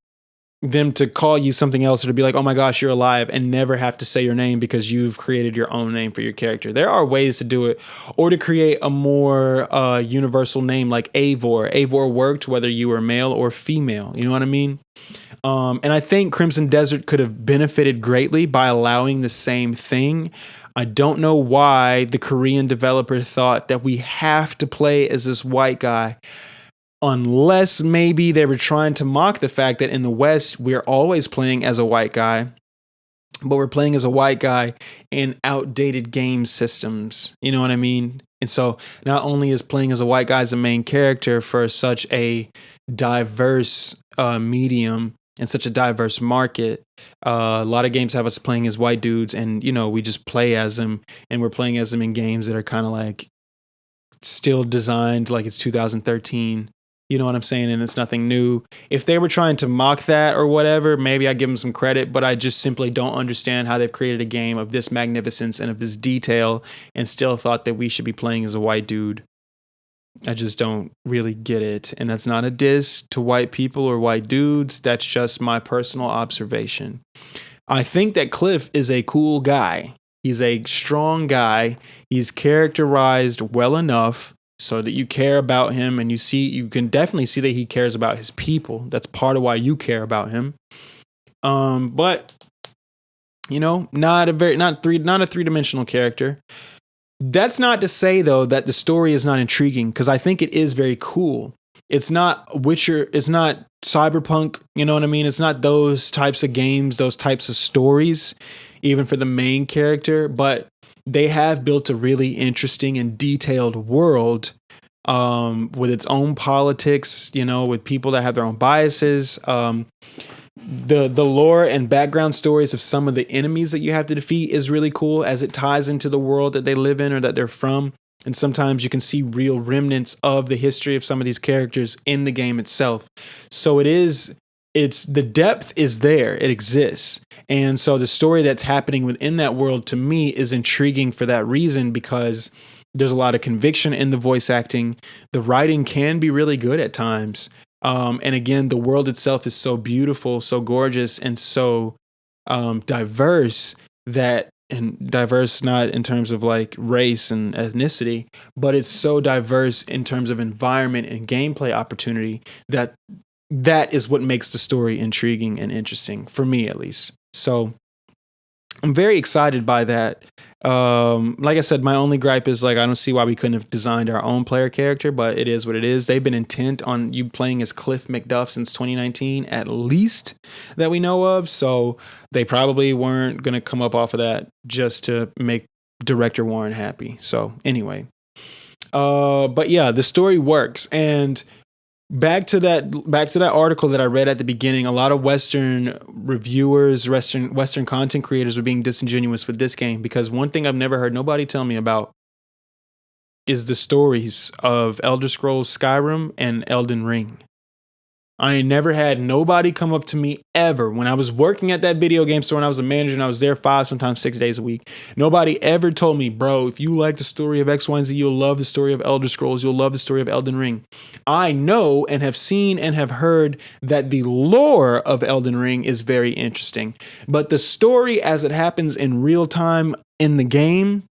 S1: them to call you something else, or to be like, oh my gosh, you're alive, and never have to say your name because you've created your own name for your character. There are ways to do it, or to create a more universal name like Eivor. Eivor worked whether you were male or female. You know what I mean? And I think Crimson Desert could have benefited greatly by allowing the same thing. I don't know why the Korean developer thought that we have to play as this white guy. Unless maybe they were trying to mock the fact that in the West, we're always playing as a white guy, but we're playing as a white guy in outdated game systems. You know what I mean? And so not only is playing as a white guy as a main character for such a diverse medium and such a diverse market, a lot of games have us playing as white dudes, and, we just play as them, and we're playing as them in games that are kind of like still designed like it's 2013. You know what I'm saying? And it's nothing new. If they were trying to mock that or whatever, maybe I give them some credit, but I just simply don't understand how they've created a game of this magnificence and of this detail and still thought that we should be playing as a white dude. I just don't really get it. And that's not a diss to white people or white dudes. That's just my personal observation. I think that Cliff is a cool guy. He's a strong guy. He's characterized well enough so that you care about him, and you can definitely see that he cares about his people. That's part of why you care about him. But not a three-dimensional character. That's not to say though that the story is not intriguing, because I think it is very cool. It's not Witcher, it's not Cyberpunk, you know what I mean? It's not those types of games, those types of stories, even for the main character, but they have built a really interesting and detailed world with its own politics, with people that have their own biases. The lore and background stories of some of the enemies that you have to defeat is really cool, as it ties into the world that they live in or that they're from. And sometimes you can see real remnants of the history of some of these characters in the game itself. So it's the depth is there. It exists. And so the story that's happening within that world, to me, is intriguing for that reason, because there's a lot of conviction in the voice acting. The writing can be really good at times. And again, the world itself is so beautiful, so gorgeous, and so diverse and diverse not in terms of like race and ethnicity, but it's so diverse in terms of environment and gameplay opportunity that is what makes the story intriguing and interesting, for me at least. So I'm very excited by that. Like I said, my only gripe is like I don't see why we couldn't have designed our own player character, but it is what it is. They've been intent on you playing as Cliff McDuff since 2019, at least, that we know of. So they probably weren't going to come up off of that just to make director Warren happy. So anyway, but yeah, the story works. And back to that article that I read at the beginning, a lot of Western reviewers, Western content creators were being disingenuous with this game, because one thing I've never heard nobody tell me about is the stories of Elder Scrolls Skyrim and Elden Ring. I ain't never had nobody come up to me ever when I was working at that video game store and I was a manager and I was there 5, sometimes 6 days a week. Nobody ever told me, bro, if you like the story of X, Y, and Z, you'll love the story of Elder Scrolls. You'll love the story of Elden Ring. I know and have seen and have heard that the lore of Elden Ring is very interesting, but the story as it happens in real time in the game,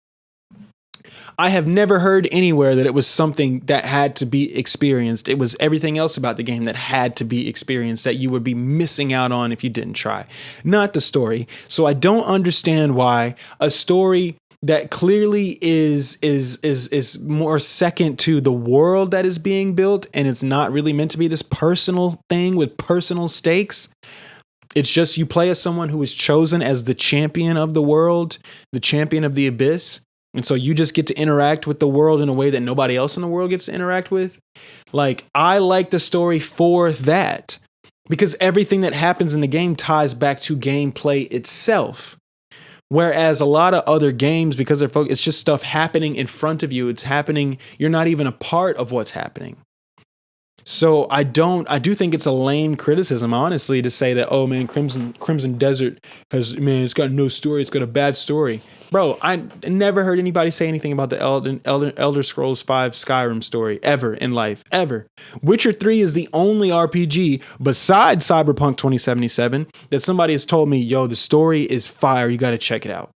S1: I have never heard anywhere that it was something that had to be experienced. It was everything else about the game that had to be experienced that you would be missing out on if you didn't try. Not the story. So I don't understand why a story that clearly is more second to the world that is being built, and it's not really meant to be this personal thing with personal stakes. It's just you play as someone who is chosen as the champion of the world, the champion of the abyss. And so you just get to interact with the world in a way that nobody else in the world gets to interact with. Like, I like the story for that, because everything that happens in the game ties back to gameplay itself. Whereas a lot of other games, because they're it's just stuff happening in front of you. It's happening. You're not even a part of what's happening. So I do think it's a lame criticism, honestly, to say that, oh man, Crimson Desert it's got no story. It's got a bad story. Bro, I never heard anybody say anything about the Elder Scrolls V Skyrim story ever in life, ever. Witcher 3 is the only RPG besides Cyberpunk 2077 that somebody has told me, yo, the story is fire. You got to check it out.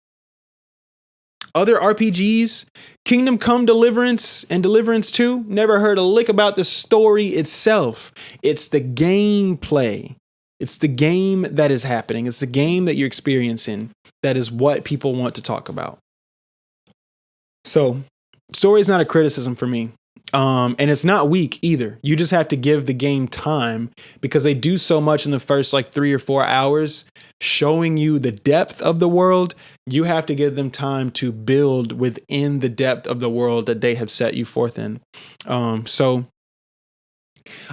S1: Other RPGs, Kingdom Come Deliverance and Deliverance 2, never heard a lick about the story itself. It's the gameplay. It's the game that is happening. It's the game that you're experiencing. That is what people want to talk about. So, story is not a criticism for me. And it's not weak either. You just have to give the game time, because they do so much in the first like 3 or 4 hours showing you the depth of the world. You have to give them time to build within the depth of the world that they have set you forth in. So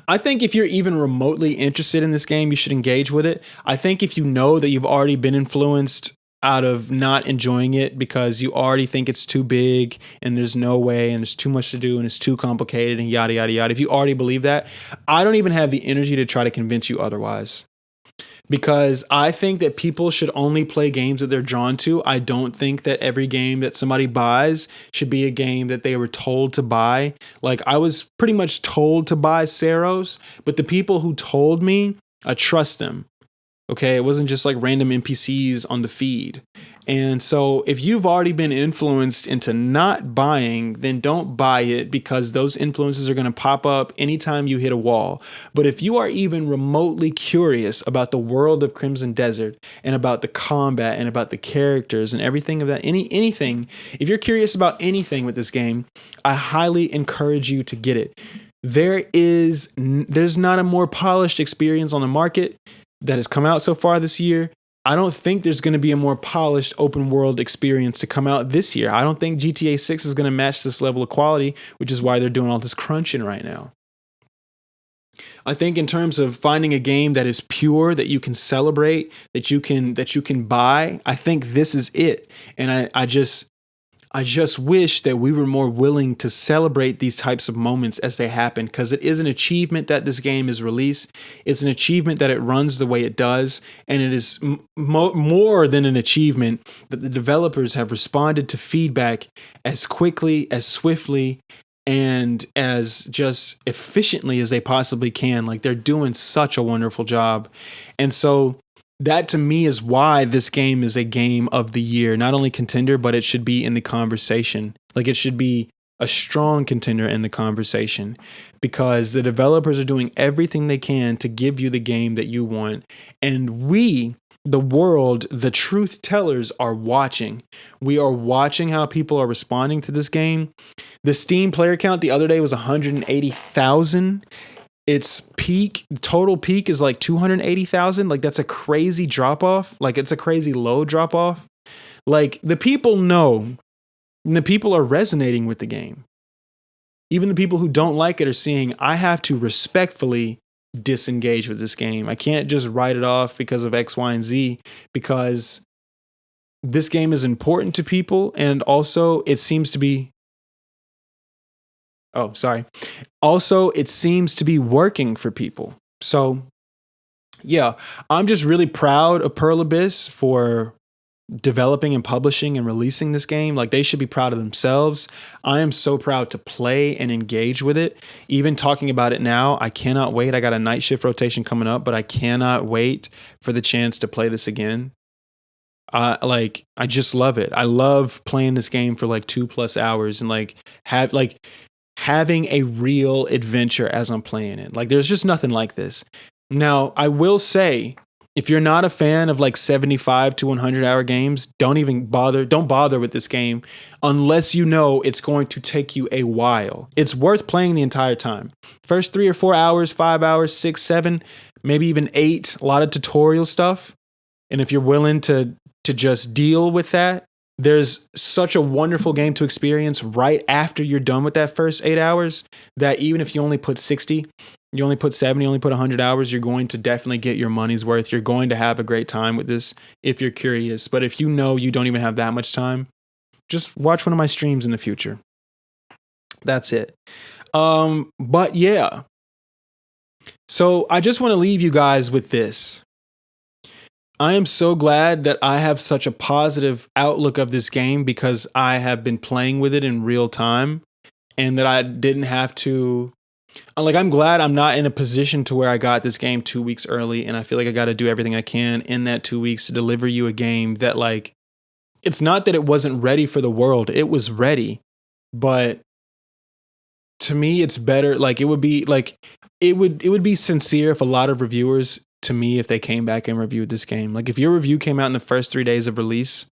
S1: I think if you're even remotely interested in this game, you should engage with it. I think if you know that you've already been influenced out of not enjoying it because you already think it's too big and there's no way and there's too much to do and it's too complicated and yada, yada, yada. If you already believe that, I don't even have the energy to try to convince you otherwise. Because I think that people should only play games that they're drawn to. I don't think that every game that somebody buys should be a game that they were told to buy. Like, I was pretty much told to buy Saros, but the people who told me, I trust them. Okay, it wasn't just like random NPCs on the feed. And so if you've already been influenced into not buying, then don't buy it, because those influences are going to pop up anytime you hit a wall. But if you are even remotely curious about the world of Crimson Desert and about the combat and about the characters and everything of that, anything, if you're curious about anything with this game, I highly encourage you to get it. There's not a more polished experience on the market that has come out so far this year. I don't think there's going to be a more polished open world experience to come out this year. I don't think GTA 6 is going to match this level of quality, which is why they're doing all this crunching right now. I think in terms of finding a game that is pure, that you can celebrate, that you can buy, I think this is it. And I just wish that we were more willing to celebrate these types of moments as they happen, because it is an achievement that this game is released. It's an achievement that it runs the way it does. And it is more than an achievement that the developers have responded to feedback as quickly, as swiftly, and as just efficiently as they possibly can. Like, they're doing such a wonderful job. And so that to me is why this game is a game of the year. Not only contender, but it should be in the conversation. Like, it should be a strong contender in the conversation, because the developers are doing everything they can to give you the game that you want. And we, the world, the truth tellers, are watching. We are watching how people are responding to this game. The Steam player count the other day was 180,000. Its total peak is like 280,000. Like, that's a crazy drop off. Like, it's a crazy low drop off. Like, the people know, and the people are resonating with the game. Even the people who don't like it are seeing, I have to respectfully disengage with this game. I can't just write it off because of X, Y, and Z, because this game is important to people. And also it seems to be Also, it seems to be working for people. So, yeah, I'm just really proud of Pearl Abyss for developing and publishing and releasing this game. Like, they should be proud of themselves. I am so proud to play and engage with it. Even talking about it now, I cannot wait. I got a night shift rotation coming up, but I cannot wait for the chance to play this again. I just love it. I love playing this game for like 2+ hours and like having a real adventure as I'm playing it. Like there's just nothing like this. Now, I will say, if you're not a fan of like 75 to 100-hour games, don't bother with this game unless you know it's going to take you a while. It's worth playing the entire time. First 3 or 4 hours, 5 hours, 6, 7, maybe even 8, a lot of tutorial stuff. And if you're willing to just deal with that, there's such a wonderful game to experience right after you're done with that first 8 hours that even if you only put 60, you only put 70, you only put 100 hours, you're going to definitely get your money's worth. You're going to have a great time with this if you're curious. But if you know you don't even have that much time, just watch one of my streams in the future. That's it. But yeah. So I just want to leave you guys with this. I am so glad that I have such a positive outlook of this game because I have been playing with it in real time and that I didn't have to. Like, I'm glad I'm not in a position to where I got this game 2 weeks early and I feel like I got to do everything I can in that 2 weeks to deliver you a game that, like, it's not that it wasn't ready for the world. It was ready. But to me, it's better. Like, it would be be sincere if a lot of reviewers, to me, if they came back and reviewed this game. Like, if your review came out in the first 3 days of release,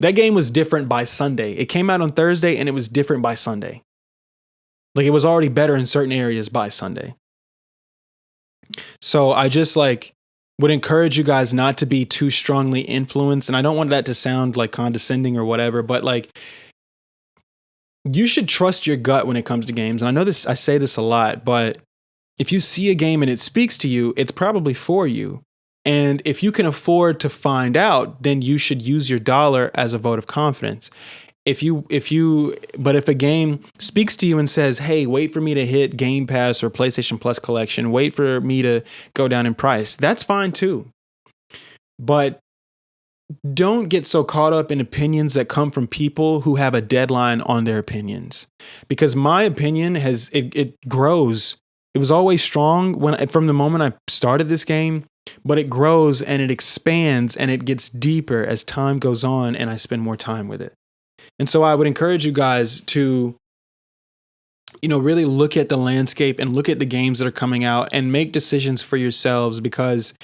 S1: that game was different by Sunday. It came out on Thursday and it was different by Sunday. Like, it was already better in certain areas by Sunday. So I just would encourage you guys not to be too strongly influenced. And I don't want that to sound like condescending or whatever, but like, you should trust your gut when it comes to games. And I know this, I say this a lot, but if you see a game and it speaks to you, it's probably for you. And if you can afford to find out, then you should use your dollar as a vote of confidence. But if a game speaks to you and says, hey, wait for me to hit Game Pass or PlayStation Plus collection, wait for me to go down in price, that's fine too. But don't get so caught up in opinions that come from people who have a deadline on their opinions. Because my opinion it grows. It was always strong from the moment I started this game, but it grows and it expands and it gets deeper as time goes on and I spend more time with it. And so I would encourage you guys to, really look at the landscape and look at the games that are coming out and make decisions for yourselves, because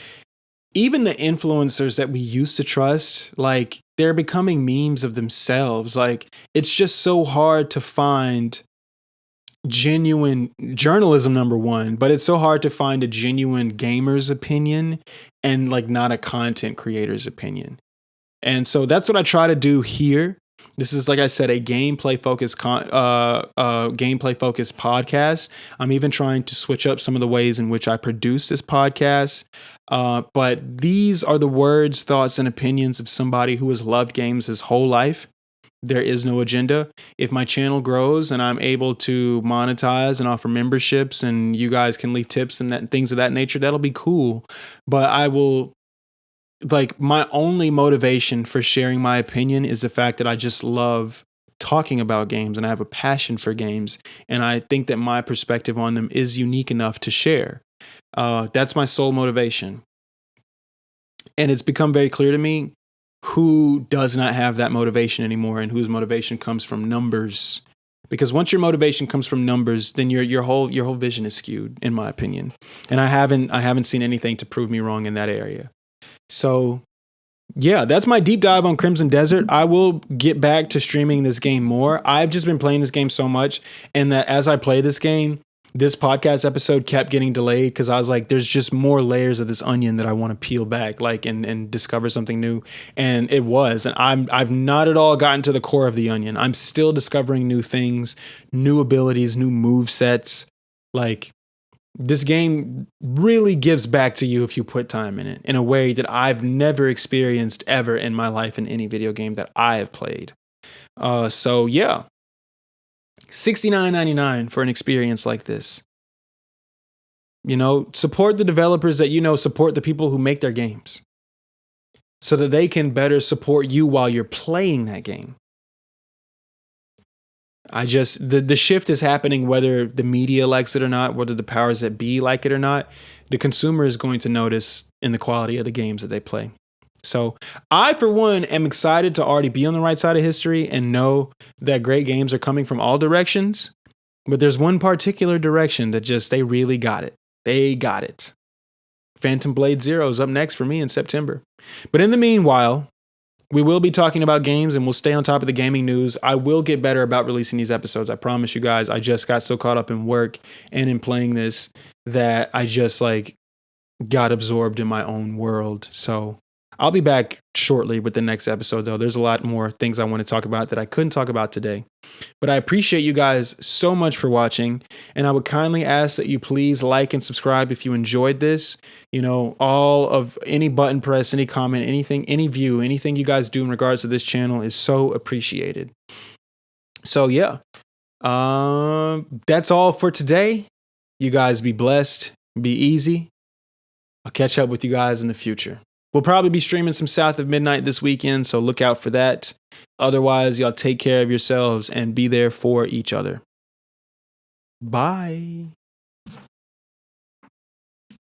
S1: even the influencers that we used to trust, like, they're becoming memes of themselves. Like, it's just so hard to find genuine journalism, number one, but it's so hard to find a genuine gamer's opinion and like not a content creator's opinion. And so that's what I try to do here. This is, like I said, a gameplay focused podcast. I'm even trying to switch up some of the ways in which I produce this podcast. But these are the words, thoughts, and opinions of somebody who has loved games his whole life. There is no agenda. If my channel grows and I'm able to monetize and offer memberships and you guys can leave tips and things of that nature, that'll be cool. But I will... my only motivation for sharing my opinion is the fact that I just love talking about games and I have a passion for games. And I think that my perspective on them is unique enough to share. That's my sole motivation. And it's become very clear to me who does not have that motivation anymore and whose motivation comes from numbers. Because once your motivation comes from numbers, then your whole vision is skewed, in my opinion. And I haven't seen anything to prove me wrong in that area. So, yeah, that's my deep dive on Crimson Desert. I will get back to streaming this game more. I've just been playing this game so much, and that as I play this game, this podcast episode kept getting delayed because I was like, there's just more layers of this onion that I want to peel back, and discover something new. And it was. And I've not at all gotten to the core of the onion. I'm still discovering new things, new abilities, new move sets. Like, this game really gives back to you if you put time in it in a way that I've never experienced ever in my life in any video game that I have played. So yeah, $69.99 for an experience like this. Support the developers that support the people who make their games so that they can better support you while you're playing that game. The shift is happening whether the media likes it or not, whether the powers that be like it or not. The consumer is going to notice in the quality of the games that they play. So I, for one, am excited to already be on the right side of history and know that great games are coming from all directions. But there's one particular direction that just, they really got it. They got it. Phantom Blade Zero is up next for me in September. But in the meanwhile, we will be talking about games and we'll stay on top of the gaming news. I will get better about releasing these episodes. I promise you guys. I just got so caught up in work and in playing this that I just got absorbed in my own world. So I'll be back shortly with the next episode, though. There's a lot more things I want to talk about that I couldn't talk about today. But I appreciate you guys so much for watching. And I would kindly ask that you please like and subscribe if you enjoyed this. All of any button press, any comment, anything, any view, anything you guys do in regards to this channel is so appreciated. So yeah, that's all for today. You guys be blessed, be easy. I'll catch up with you guys in the future. We'll probably be streaming some South of Midnight this weekend, so look out for that. Otherwise, y'all take care of yourselves and be there for each other. Bye.